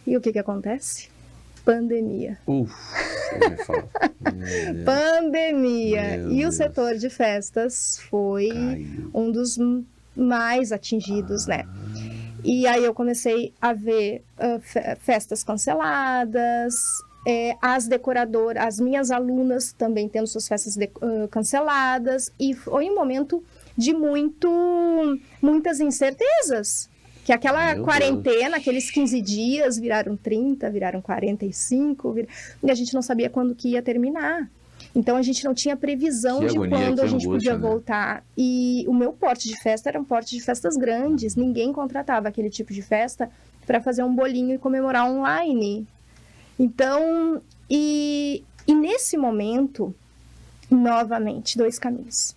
E o que acontece? Pandemia. Pandemia. E o setor de festas foi um dos mais atingidos, né? E aí eu comecei a ver festas canceladas, as decoradoras, as minhas alunas também tendo suas festas canceladas. E foi um momento de muitas incertezas. Que aquela quarentena, aqueles 15 dias, viraram 30, viraram 45, e a gente não sabia quando que ia terminar. Então, a gente não tinha previsão de quando a gente podia voltar. E o meu porte de festa era um porte de festas grandes. Ninguém contratava aquele tipo de festa para fazer um bolinho e comemorar online. Então, e nesse momento, novamente, 2 caminhos.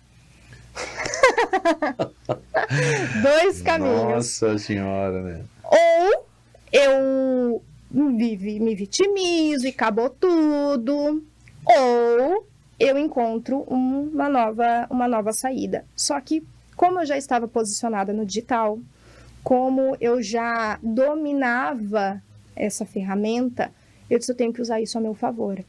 2 caminhos. Nossa senhora, né? Ou eu me vitimizo e acabou tudo, ou eu encontro uma nova saída. Só que, como eu já estava posicionada no digital, como eu já dominava essa ferramenta, eu disse, eu tenho que usar isso a meu favor.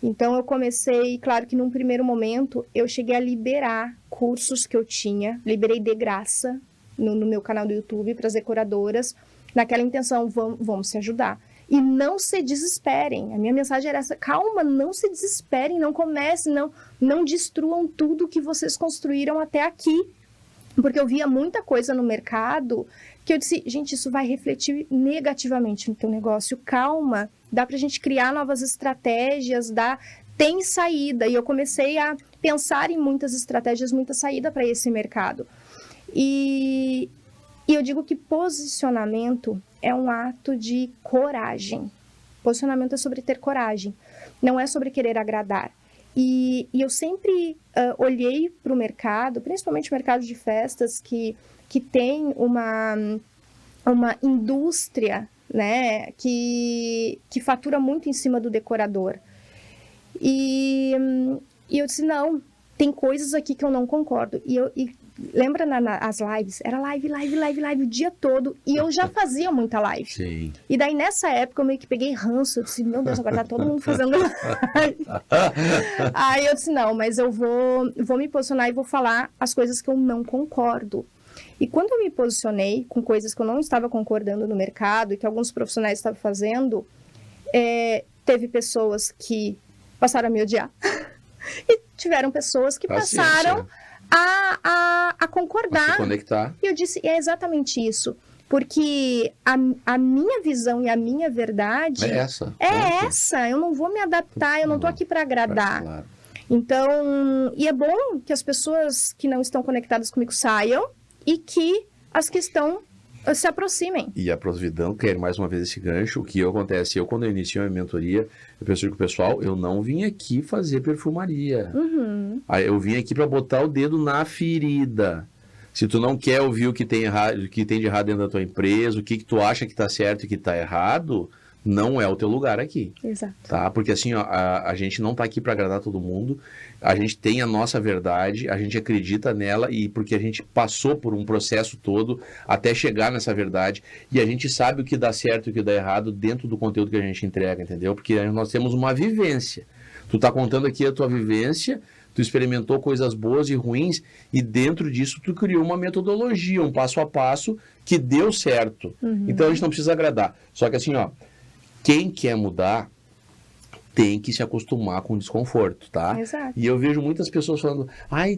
Então, eu comecei, claro que num primeiro momento, eu cheguei a liberar cursos que eu tinha, liberei de graça no meu canal do YouTube para as decoradoras, naquela intenção, vamos se ajudar. E não se desesperem, a minha mensagem era essa, calma, não se desesperem, não comecem, não destruam tudo que vocês construíram até aqui. Porque eu via muita coisa no mercado que eu disse, gente, isso vai refletir negativamente no teu negócio, calma, dá pra gente criar novas estratégias, tem saída. E eu comecei a pensar em muitas estratégias, muita saída para esse mercado. E eu digo que posicionamento é um ato de coragem. Posicionamento é sobre ter coragem, não é sobre querer agradar. E eu sempre olhei para o mercado, principalmente o mercado de festas, que tem uma indústria, né, que fatura muito em cima do decorador. E eu disse, não, tem coisas aqui que eu não concordo. E lembra as lives? Era live o dia todo. E eu já fazia muita live. Sim. E daí, nessa época, eu meio que peguei ranço. Eu disse, meu Deus, agora tá todo mundo fazendo live. Aí eu disse, não, mas eu vou me posicionar e vou falar as coisas que eu não concordo. E quando eu me posicionei com coisas que eu não estava concordando no mercado e que alguns profissionais estavam fazendo, teve pessoas que passaram a me odiar. E tiveram pessoas que passaram a concordar. A se conectar. E eu disse, é exatamente isso. Porque a minha visão e a minha verdade é essa. Essa. Eu não vou me adaptar, eu não estou aqui para agradar. Claro. Então, e é bom que as pessoas que não estão conectadas comigo saiam e que as que estão se aproximem. E aproveitando, quero mais uma vez esse gancho, o que acontece? Quando eu iniciei a minha mentoria, eu pensei com o pessoal, eu não vim aqui fazer perfumaria. Uhum. Eu vim aqui para botar o dedo na ferida. Se tu não quer ouvir o que tem de errado dentro da tua empresa, o que tu acha que está certo e que está errado, não é o teu lugar aqui. Exato. Tá? Porque assim, ó, a gente não está aqui para agradar todo mundo, a gente tem a nossa verdade, a gente acredita nela e porque a gente passou por um processo todo até chegar nessa verdade e a gente sabe o que dá certo e o que dá errado dentro do conteúdo que a gente entrega, entendeu? Porque nós temos uma vivência. Tu tá contando aqui a tua vivência, tu experimentou coisas boas e ruins e dentro disso tu criou uma metodologia, um passo a passo que deu certo. Uhum. Então a gente não precisa agradar. Só que assim, ó, quem quer mudar tem que se acostumar com o desconforto, tá? Exato. E eu vejo muitas pessoas falando,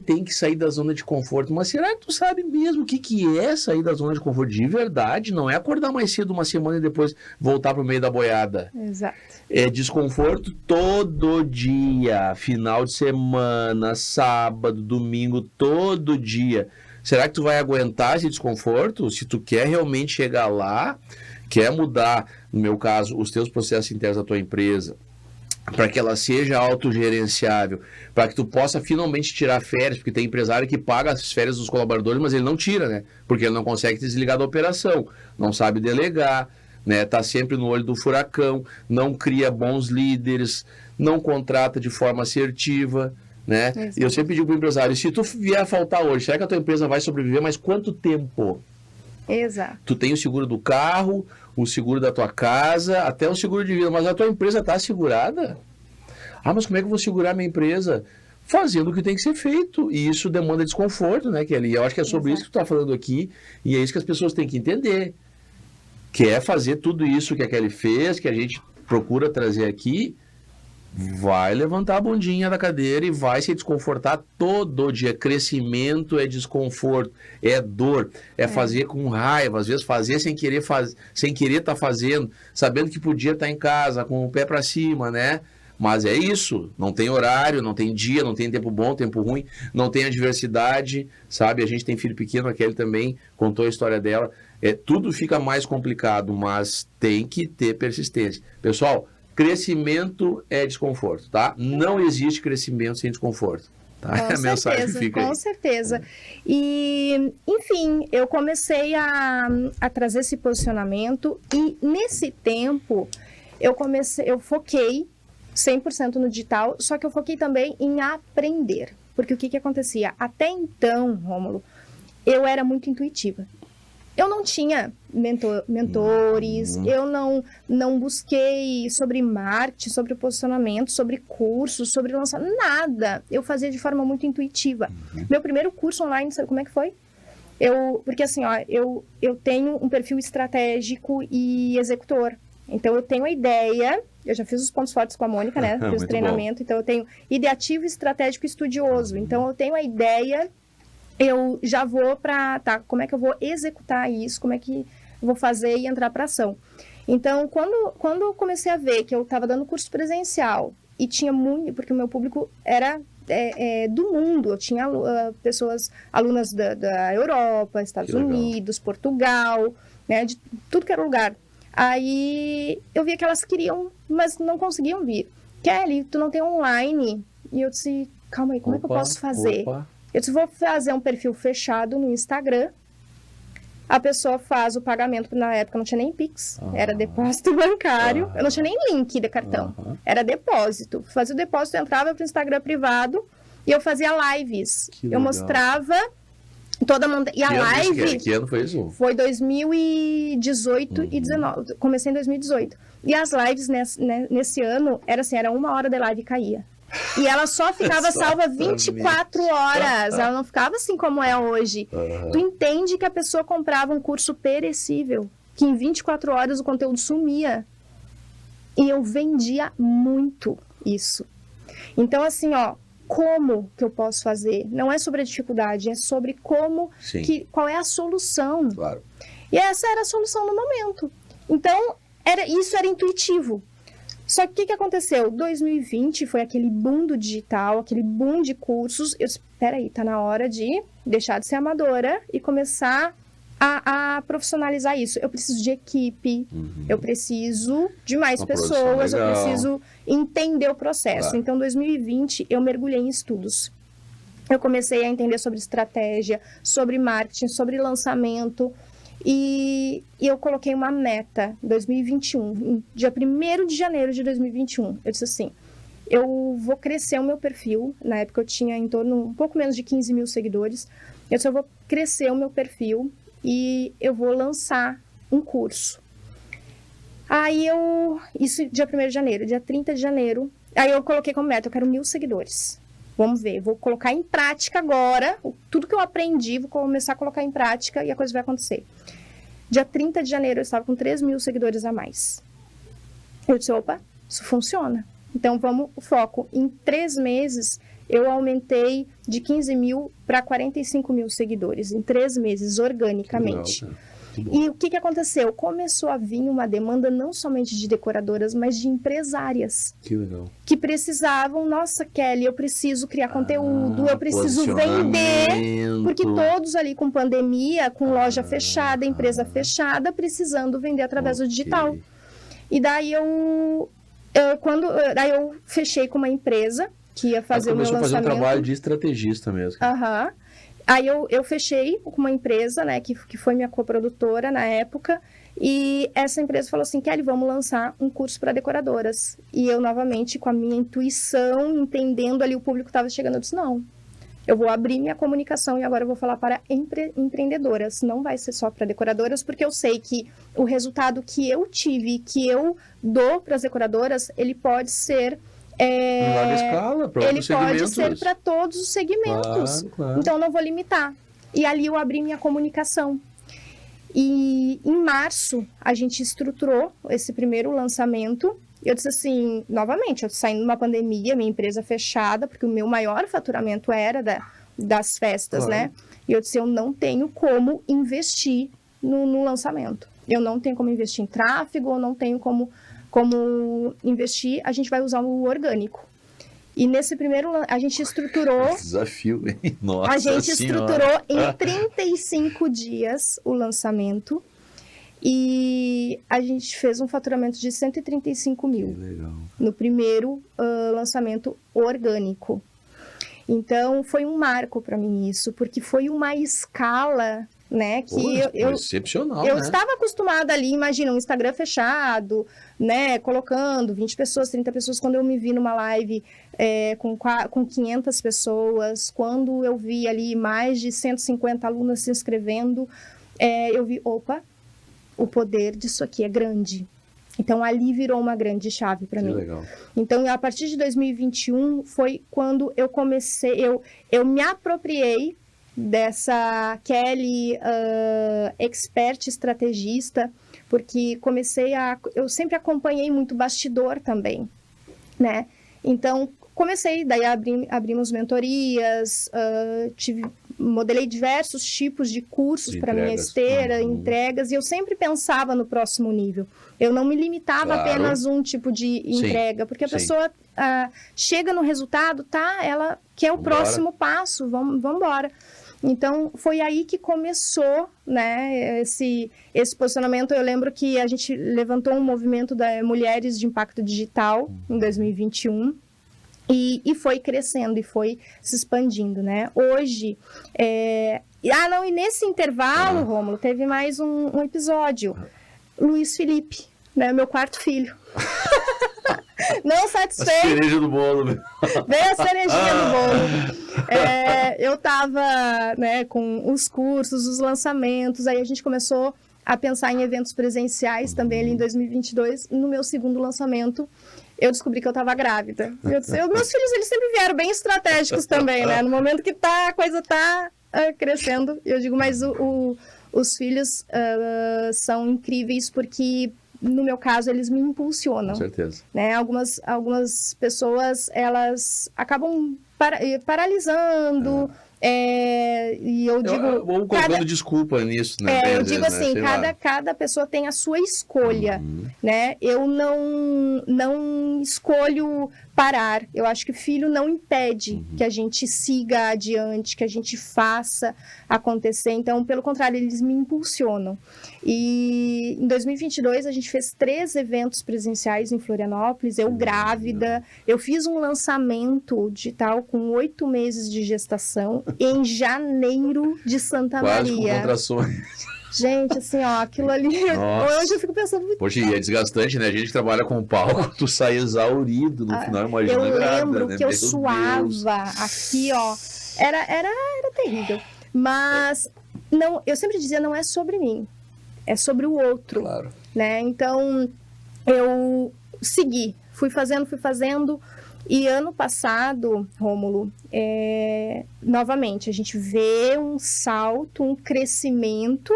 tem que sair da zona de conforto. Mas será que tu sabe mesmo o que é sair da zona de conforto de verdade? Não é acordar mais cedo uma semana e depois voltar pro meio da boiada. Exato. É desconforto todo dia, final de semana, sábado, domingo, todo dia. Será que tu vai aguentar esse desconforto? Se tu quer realmente chegar lá, quer mudar, no meu caso, os teus processos internos da tua empresa, para que ela seja autogerenciável, para que tu possa finalmente tirar férias, porque tem empresário que paga as férias dos colaboradores, mas ele não tira, né? Porque ele não consegue desligar da operação, não sabe delegar, né? Tá sempre no olho do furacão, não cria bons líderes, não contrata de forma assertiva, né? Exato. E eu sempre digo para o empresário, se tu vier a faltar hoje, será que a tua empresa vai sobreviver? Mas quanto tempo? Exato. Tu tem o seguro do carro, o seguro da tua casa, até o seguro de vida, mas a tua empresa está segurada? Mas como é que eu vou segurar minha empresa? Fazendo o que tem que ser feito, e isso demanda desconforto, né, Kelly? Eu acho que é sobre isso que tu está falando aqui, e é isso que as pessoas têm que entender. Quer fazer tudo isso que a Kelly fez, que a gente procura trazer aqui, vai levantar a bundinha da cadeira e vai se desconfortar todo dia. Crescimento é desconforto, é dor, é fazer com raiva, às vezes fazer sem querer estar fazendo, sabendo que podia estar em casa, com o pé para cima, né? Mas é isso, não tem horário, não tem dia, não tem tempo bom, tempo ruim, não tem adversidade, sabe? A gente tem filho pequeno, a Kelly também contou a história dela. Tudo fica mais complicado, mas tem que ter persistência. Pessoal, crescimento é desconforto, tá? Não existe crescimento sem desconforto. Tá? Com a mensagem fica aí. Com certeza. E, enfim, eu comecei a trazer esse posicionamento e, nesse tempo, eu foquei 100% no digital, só que eu foquei também em aprender. Porque o que acontecia? Até então, Rômulo, eu era muito intuitiva. Eu não tinha mentores, eu não busquei sobre marketing, sobre posicionamento, sobre cursos, sobre lançamento, nada. Eu fazia de forma muito intuitiva. Meu primeiro curso online, sabe como é que foi? Porque assim, ó, eu tenho um perfil estratégico e executor. Então, eu tenho a ideia, eu já fiz os pontos fortes com a Mônica, né? Fiz o treinamento, bom. Então eu tenho ideativo, estratégico e estudioso. Então, eu tenho a ideia, eu já vou para, tá, como é que eu vou executar isso, como é que eu vou fazer e entrar para ação. Então, quando eu comecei a ver que eu estava dando curso presencial e tinha muito, porque o meu público era do mundo, eu tinha pessoas, alunas da Europa, Estados Unidos, Portugal, né, de tudo que era lugar. Aí eu via que elas queriam, mas não conseguiam vir. Kelly, tu não tem online? E eu disse, calma aí, como é que eu posso fazer? Eu disse, vou fazer um perfil fechado no Instagram. A pessoa faz o pagamento, na época não tinha nem Pix, era depósito bancário, eu não tinha nem link de cartão, era depósito. Fazia o depósito, entrava para o Instagram privado e eu fazia lives. Eu mostrava toda e a live. Que ano foi isso? Foi 2018 e 19. Comecei em 2018. E as lives nesse ano era 1 hora de live e caía. E ela só ficava salva 24 horas. Ela não ficava assim como é hoje. Tu entende que a pessoa comprava um curso perecível, que em 24 horas o conteúdo sumia. E eu vendia muito isso. Então, assim, ó, como que eu posso fazer? Não é sobre a dificuldade, é sobre qual é a solução. Claro. E essa era a solução no momento. Então, isso era intuitivo. Só que o que aconteceu? 2020 foi aquele boom do digital, aquele boom de cursos. Eu disse, peraí, tá na hora de deixar de ser amadora e começar a profissionalizar isso. Eu preciso de equipe, eu preciso de mais pessoas, eu preciso entender o processo. Claro. Então, em 2020, eu mergulhei em estudos. Eu comecei a entender sobre estratégia, sobre marketing, sobre lançamento. E eu coloquei uma meta, 2021, dia 1º de janeiro de 2021. Eu disse assim, eu vou crescer o meu perfil. Na época eu tinha em torno, um pouco menos de 15 mil seguidores. Eu disse, eu vou crescer o meu perfil e eu vou lançar um curso. Aí isso dia 1º de janeiro, dia 30 de janeiro, aí eu coloquei como meta, eu quero 1.000 seguidores. Vamos ver, vou colocar em prática agora, tudo que eu aprendi, vou começar a colocar em prática e a coisa vai acontecer. Dia 30 de janeiro eu estava com 3.000 seguidores a mais. Eu disse, opa, isso funciona. Então vamos, o foco. Em 3 meses, eu aumentei de 15 mil para 45 mil seguidores. Em 3 meses, organicamente. Legal, e o que aconteceu? Começou a vir uma demanda não somente de decoradoras, mas de empresárias. Que legal. Que precisavam, nossa, Kelly, eu preciso criar conteúdo, eu preciso vender. Porque todos ali com pandemia, com loja fechada, empresa fechada, precisando vender através do digital. E daí daí eu fechei com uma empresa que ia fazer o meu lançamento. Começou a fazer um trabalho de estrategista mesmo. Aí eu fechei com uma empresa, né, que foi minha coprodutora na época, e essa empresa falou assim, Kelly, vamos lançar um curso para decoradoras. E eu, novamente, com a minha intuição, entendendo ali o público que estava chegando, eu disse, não, eu vou abrir minha comunicação e agora eu vou falar para empreendedoras, não vai ser só para decoradoras, porque eu sei que o resultado que eu tive, que eu dou para as decoradoras, ele pode ser... em larga escala, para ele pode ser para todos os segmentos. Claro. Então, eu não vou limitar. E ali eu abri minha comunicação. E em março, a gente estruturou esse primeiro lançamento. Eu disse assim, novamente, eu saindo de uma pandemia, minha empresa fechada, porque o meu maior faturamento era das festas, né? E eu disse, eu não tenho como investir no lançamento. Eu não tenho como investir em tráfego, eu não tenho como investir, a gente vai usar o orgânico. E nesse primeiro, a gente estruturou... Desafio, hein? Nossa A gente senhora. estruturou em 35 dias o lançamento e a gente fez um faturamento de 135 mil. Que legal. No primeiro lançamento orgânico. Então, foi um marco para mim isso, porque foi uma escala... né, que excepcional, eu né? estava acostumada ali, imagina, um Instagram fechado, né, colocando 20 pessoas, 30 pessoas, quando eu me vi numa live com 500 pessoas, quando eu vi ali mais de 150 alunas se inscrevendo, eu vi, opa, o poder disso aqui é grande. Então, ali virou uma grande chave para mim. Legal. Então, a partir de 2021, foi quando eu comecei, eu me apropriei dessa Kelly expert estrategista, porque eu sempre acompanhei muito bastidor também, né? Então, daí abrimos mentorias, modelei diversos tipos de cursos para minha esteira, entregas, e eu sempre pensava no próximo nível. Eu não me limitava apenas um tipo de entrega, porque a pessoa chega no resultado, ela quer o próximo passo, vamos embora. Então, foi aí que começou, né, esse posicionamento. Eu lembro que a gente levantou um movimento da Mulheres de Impacto Digital em 2021, e foi crescendo, e foi se expandindo, né? Hoje, e nesse intervalo, Rômulo, teve mais um episódio. Luiz Felipe, né, meu quarto filho. Não satisfeito. A cereja do bolo. Veio a cerejinha do bolo. Eu estava, né, com os cursos, os lançamentos, aí a gente começou a pensar em eventos presenciais também ali em 2022. No meu segundo lançamento, eu descobri que eu estava grávida. Meus filhos, eles sempre vieram bem estratégicos também, né? No momento que a coisa está crescendo, eu digo, mas os filhos são incríveis porque, no meu caso, eles me impulsionam. Com certeza. Né? Algumas pessoas, elas acabam paralisando, e eu digo... Ou colocando desculpa nisso, né? Eu digo assim, cada pessoa tem a sua escolha, né? Eu não escolho parar. Eu acho que filho não impede que a gente siga adiante, que a gente faça acontecer. Então, pelo contrário, eles me impulsionam. E em 2022, a gente fez 3 eventos presenciais em Florianópolis, eu grávida. Eu fiz um lançamento digital com 8 meses de gestação em janeiro de Santa Maria. Com contrações. Gente, assim, aquilo ali... Hoje eu fico pensando... Poxa, e é desgastante, né? A gente que trabalha com palco, tu sai exaurido no final, imagina. Eu grávida, lembro né? que eu suava aqui, Era terrível. Mas, eu sempre dizia, não é sobre mim. É sobre o outro. Claro. Né? Então, eu segui. Fui fazendo... E ano passado, Rômulo, novamente, a gente vê um salto, um crescimento,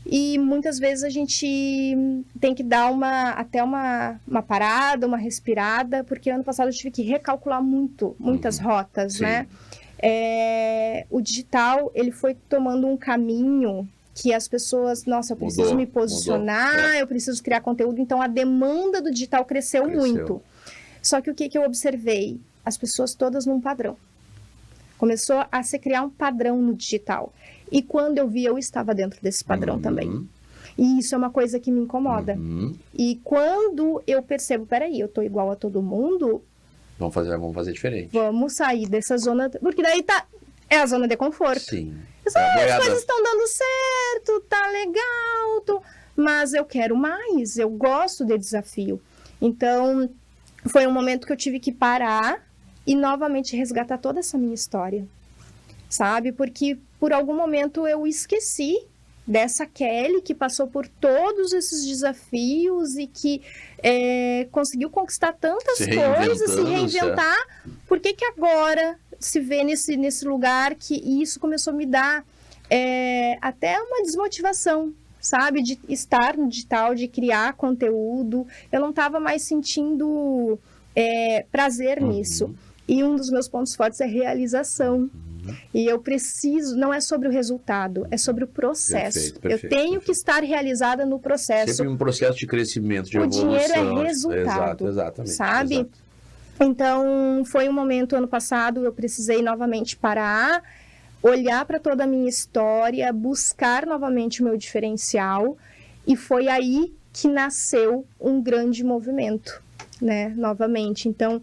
e muitas vezes a gente tem que dar até uma parada, uma respirada, porque ano passado eu tive que recalcular muitas rotas, né? O digital, ele foi tomando um caminho que as pessoas, eu preciso me posicionar, eu preciso criar conteúdo, então a demanda do digital cresceu muito. Só que o que eu observei? As pessoas todas num padrão. Começou a se criar um padrão no digital. E quando eu vi, eu estava dentro desse padrão também. E isso é uma coisa que me incomoda. E quando eu percebo, peraí, eu tô igual a todo mundo... Vamos fazer diferente. Vamos sair dessa zona... Porque daí é a zona de conforto. Sim. As coisas estão dando certo, tá legal, mas eu quero mais, eu gosto de desafio. Então... Foi um momento que eu tive que parar e novamente resgatar toda essa minha história, sabe? Porque por algum momento eu esqueci dessa Kelly que passou por todos esses desafios e que conseguiu conquistar tantas coisas, se reinventar. Por que agora se vê nesse lugar que isso começou a me dar até uma desmotivação? Sabe, de estar no digital, de criar conteúdo, eu não estava mais sentindo prazer nisso. E um dos meus pontos fortes é realização. E eu preciso, não é sobre o resultado, é sobre o processo. Perfeito, eu tenho que estar realizada no processo. Sempre um processo de crescimento, de evolução. O dinheiro é resultado, exatamente. Sabe? Exato. Então, foi um momento, ano passado, eu precisei novamente parar, olhar para toda a minha história, buscar novamente o meu diferencial, e foi aí que nasceu um grande movimento, né, novamente. Então,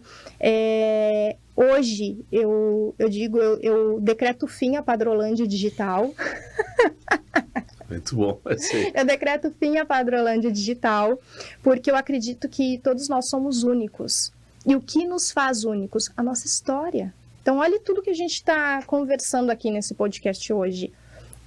hoje, eu decreto fim à Padrolândia Digital. Muito bom, eu decreto fim à Padrolândia Digital, porque eu acredito que todos nós somos únicos. E o que nos faz únicos? A nossa história. Então, olha tudo que a gente está conversando aqui nesse podcast hoje.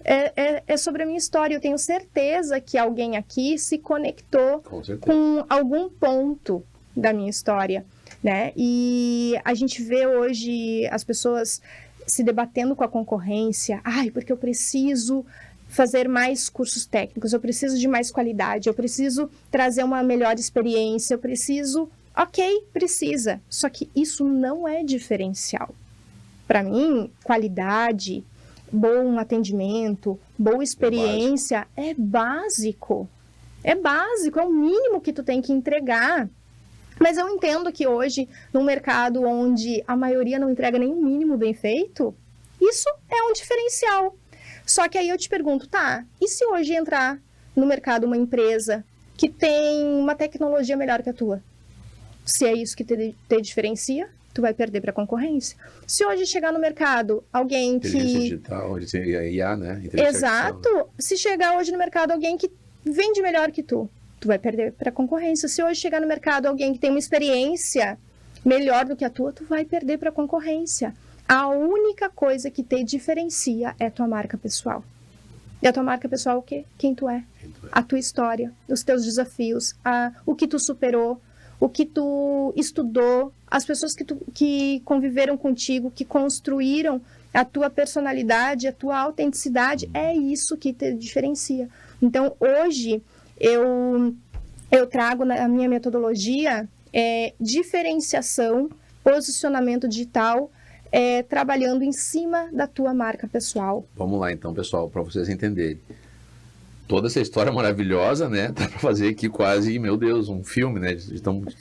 é sobre a minha história. Eu tenho certeza que alguém aqui se conectou com algum ponto da minha história, né? E a gente vê hoje as pessoas se debatendo com a concorrência. Porque eu preciso fazer mais cursos técnicos, eu preciso de mais qualidade, eu preciso trazer uma melhor experiência, eu preciso... Ok, precisa. Só que isso não é diferencial. Para mim, qualidade, bom atendimento, boa experiência é básico. É básico, é o mínimo que tu tem que entregar. Mas eu entendo que hoje, num mercado onde a maioria não entrega nem o mínimo bem feito, isso é um diferencial. Só que aí eu te pergunto, e se hoje entrar no mercado uma empresa que tem uma tecnologia melhor que a tua? Se é isso que te diferencia, tu vai perder para a concorrência. Se hoje chegar no mercado alguém que... Inteligência digital, IA, né? Exato. Se chegar hoje no mercado alguém que vende melhor que tu vai perder para a concorrência. Se hoje chegar no mercado alguém que tem uma experiência melhor do que a tua, tu vai perder para a concorrência. A única coisa que te diferencia é a tua marca pessoal. E a tua marca pessoal é o quê? Quem tu é. A tua história, os teus desafios, o que tu superou, o que tu estudou, as pessoas que conviveram contigo, que construíram a tua personalidade, a tua autenticidade, é isso que te diferencia. Então, hoje, eu trago na minha metodologia diferenciação, posicionamento digital, trabalhando em cima da tua marca pessoal. Vamos lá, então, pessoal, para vocês entenderem. Toda essa história maravilhosa, né? Dá para fazer aqui quase, meu Deus, um filme, né?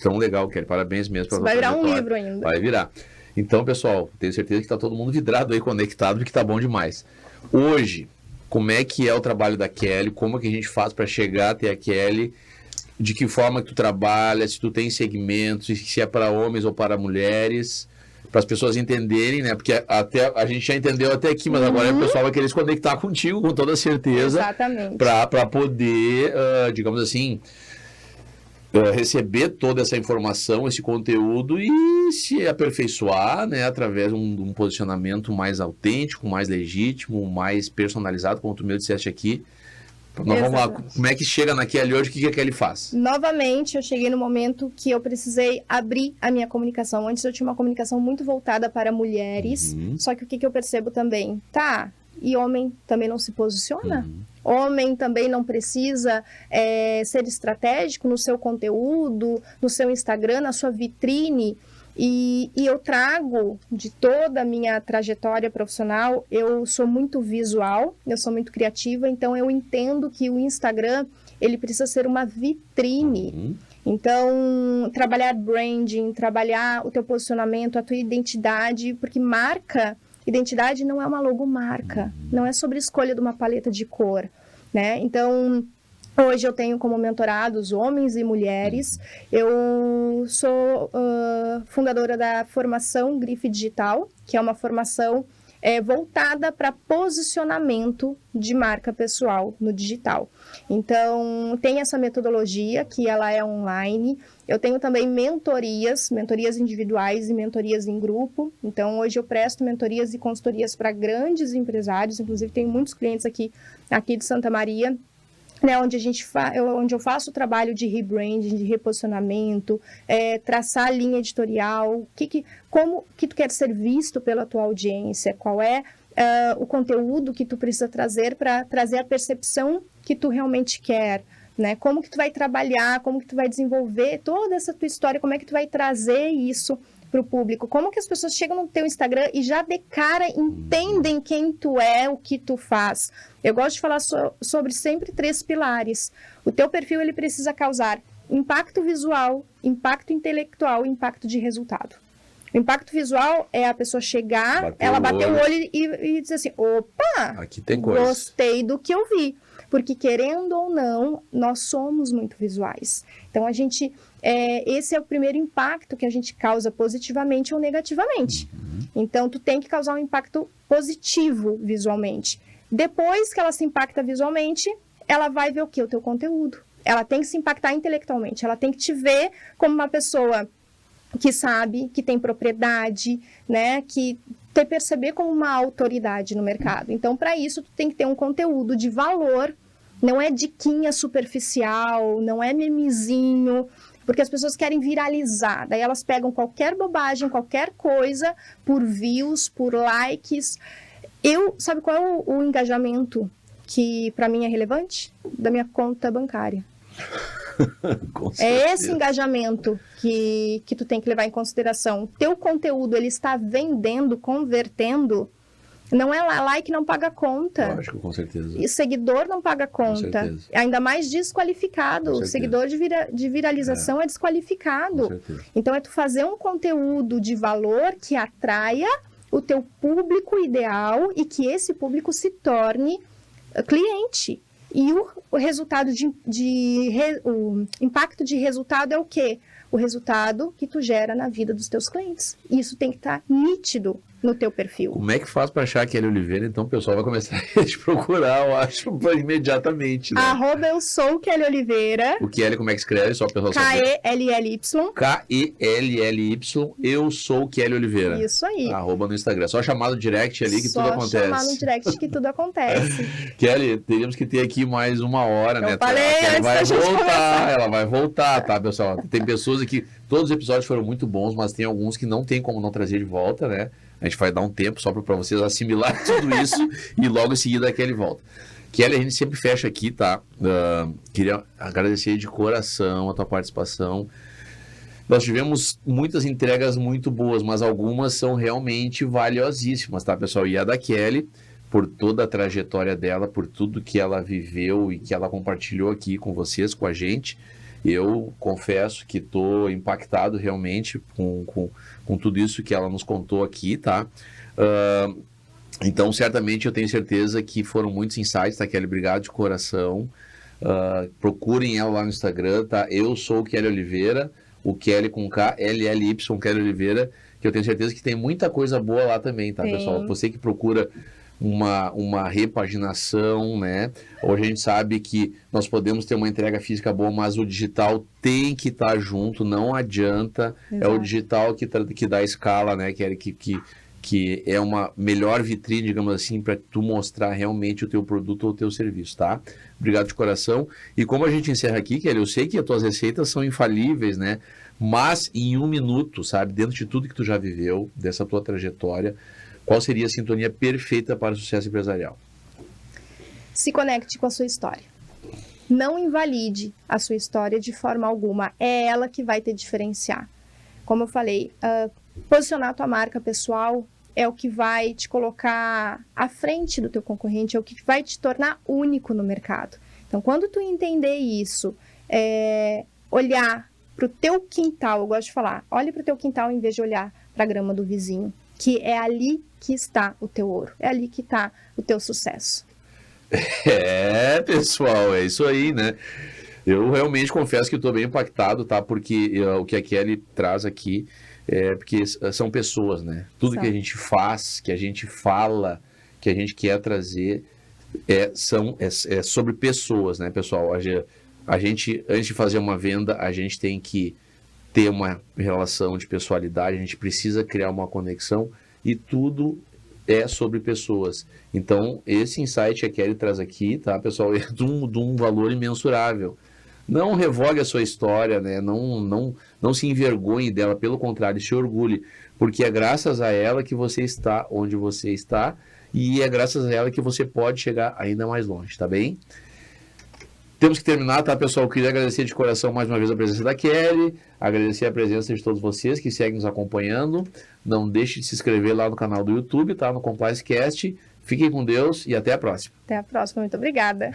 Tão legal, Kelly. Parabéns mesmo. Pra vai virar um livro ainda. Vai virar. Então, pessoal, tenho certeza que está todo mundo vidrado aí, conectado, porque tá bom demais. Hoje, como é que é o trabalho da Kelly? Como é que a gente faz para chegar até a Kelly? De que forma que tu trabalha? Se tu tem segmentos, se é para homens ou para mulheres? Para as pessoas entenderem, né? Porque até a gente já entendeu até aqui, mas agora o pessoal vai querer se conectar contigo com toda certeza. Exatamente. Para poder, digamos assim, receber toda essa informação, esse conteúdo e se aperfeiçoar, né? Através de um posicionamento mais autêntico, mais legítimo, mais personalizado, como tu mesmo disseste aqui. Nós vamos lá, como é que chega na Kelly hoje, o que a Kelly faz? Novamente, eu cheguei no momento que eu precisei abrir a minha comunicação. Antes eu tinha uma comunicação muito voltada para mulheres, só que o que eu percebo também? E homem também não se posiciona? Homem também não precisa ser estratégico no seu conteúdo, no seu Instagram, na sua vitrine. E eu trago de toda a minha trajetória profissional, eu sou muito visual, eu sou muito criativa, então eu entendo que o Instagram, ele precisa ser uma vitrine. Então, trabalhar branding, trabalhar o teu posicionamento, a tua identidade, porque identidade não é uma logomarca, não é sobre escolha de uma paleta de cor, né? Então, hoje eu tenho como mentorados homens e mulheres. Eu sou fundadora da formação Grife Digital, que é uma formação voltada para posicionamento de marca pessoal no digital. Então, tem essa metodologia que ela é online. Eu tenho também mentorias individuais e mentorias em grupo. Então, hoje eu presto mentorias e consultorias para grandes empresários. Inclusive, tenho muitos clientes aqui de Santa Maria, né, onde eu faço o trabalho de rebranding, de reposicionamento, traçar a linha editorial, como que tu quer ser visto pela tua audiência, qual é o conteúdo que tu precisa trazer para trazer a percepção que tu realmente quer, né? Como que tu vai trabalhar, como que tu vai desenvolver toda essa tua história, como é que tu vai trazer isso para o público, como que as pessoas chegam no teu Instagram e já de cara entendem quem tu é, o que tu faz. Eu gosto de falar sobre sempre 3 pilares. O teu perfil, ele precisa causar impacto visual, impacto intelectual e impacto de resultado. O impacto visual é a pessoa chegar, bater o olho e dizer assim, opa, aqui tem coisa. Gostei do que eu vi. Porque, querendo ou não, nós somos muito visuais. Então, esse é o primeiro impacto que a gente causa positivamente ou negativamente. Então, tu tem que causar um impacto positivo visualmente. Depois que ela se impacta visualmente, ela vai ver o quê? O teu conteúdo. Ela tem que se impactar intelectualmente. Ela tem que te ver como uma pessoa que sabe, que tem propriedade, né? Que te perceber como uma autoridade no mercado. Então, para isso, tu tem que ter um conteúdo de valor, não é diquinha superficial, não é memezinho, porque as pessoas querem viralizar. Daí elas pegam qualquer bobagem, qualquer coisa, por views, por likes. Sabe qual é o engajamento que para mim é relevante? Da minha conta bancária. É esse engajamento que tu tem que levar em consideração. O teu conteúdo, ele está vendendo, convertendo. Não é like não paga conta. Lógico, com certeza. E seguidor não paga conta. Ainda mais desqualificado. O seguidor de viralização é desqualificado. Então, é tu fazer um conteúdo de valor que atraia o teu público ideal e que esse público se torne cliente. E o resultado o impacto de resultado é o quê? O resultado que tu gera na vida dos teus clientes. Isso tem que estar nítido no teu perfil. Como é que faz para achar a Kelly Oliveira? Então o pessoal vai começar a te procurar, eu acho, imediatamente. Né? @ eu sou Kelly Oliveira. O Kelly, como é que escreve? Só o pessoal KELLY. KELLY, eu sou Kelly Oliveira. Isso aí. @ no Instagram. Só chamar no direct ali que tudo acontece. Só chamar no direct que tudo acontece. Kelly, teríamos que ter aqui mais 1 hora, né? Ela vai voltar, tá, pessoal? Tem pessoas aqui, todos os episódios foram muito bons, mas tem alguns que não tem como não trazer de volta, né? A gente vai dar um tempo só para vocês assimilar tudo isso e logo em seguida a Kelly volta. Kelly, a gente sempre fecha aqui, tá? Queria agradecer de coração a tua participação. Nós tivemos muitas entregas muito boas, mas algumas são realmente valiosíssimas, tá, pessoal? E a da Kelly, por toda a trajetória dela, por tudo que ela viveu e que ela compartilhou aqui com vocês, com a gente, eu confesso que estou impactado realmente com tudo isso que ela nos contou aqui, tá? Então, certamente, eu tenho certeza que foram muitos insights, tá, Kelly? Obrigado de coração. Procurem ela lá no Instagram, tá? Eu sou o Kelly Oliveira, o Kelly com KLLY, Kelly Oliveira, que eu tenho certeza que tem muita coisa boa lá também, tá, pessoal? Você que procura uma repaginação, né? Hoje a gente sabe que nós podemos ter uma entrega física boa, mas o digital tem que estar junto, não adianta. Exato. É o digital que dá escala, né? Que é uma melhor vitrine, digamos assim, para tu mostrar realmente o teu produto ou o teu serviço, tá? Obrigado de coração. E como a gente encerra aqui, Kelly, eu sei que as tuas receitas são infalíveis, né? Mas em 1 minuto, sabe? Dentro de tudo que tu já viveu, dessa tua trajetória, qual seria a sintonia perfeita para o sucesso empresarial? Se conecte com a sua história. Não invalide a sua história de forma alguma. É ela que vai te diferenciar. Como eu falei, posicionar a tua marca pessoal é o que vai te colocar à frente do teu concorrente, é o que vai te tornar único no mercado. Então, quando tu entender isso, olhar para o teu quintal, eu gosto de falar, olhe para o teu quintal em vez de olhar para a grama do vizinho, que é ali que está o teu ouro, é ali que está o teu sucesso. Pessoal, é isso aí, né? Eu realmente confesso que estou bem impactado, tá? Porque o que a Kelly traz aqui porque são pessoas, né? Tudo que a gente faz, que a gente fala, que a gente quer trazer é sobre pessoas, né, pessoal? A gente, antes de fazer uma venda, a gente tem que ter uma relação de pessoalidade, a gente precisa criar uma conexão e tudo é sobre pessoas. Então, esse insight que a Kelly traz aqui, tá, pessoal, é de um valor imensurável. Não revogue a sua história, né? Não se envergonhe dela, pelo contrário, se orgulhe, porque é graças a ela que você está onde você está e é graças a ela que você pode chegar ainda mais longe, tá bem? Temos que terminar, tá, pessoal? Eu queria agradecer de coração mais uma vez a presença da Kelly, agradecer a presença de todos vocês que seguem nos acompanhando. Não deixe de se inscrever lá no canal do YouTube, tá? No Compliance Cast. Fiquem com Deus e até a próxima. Até a próxima, muito obrigada.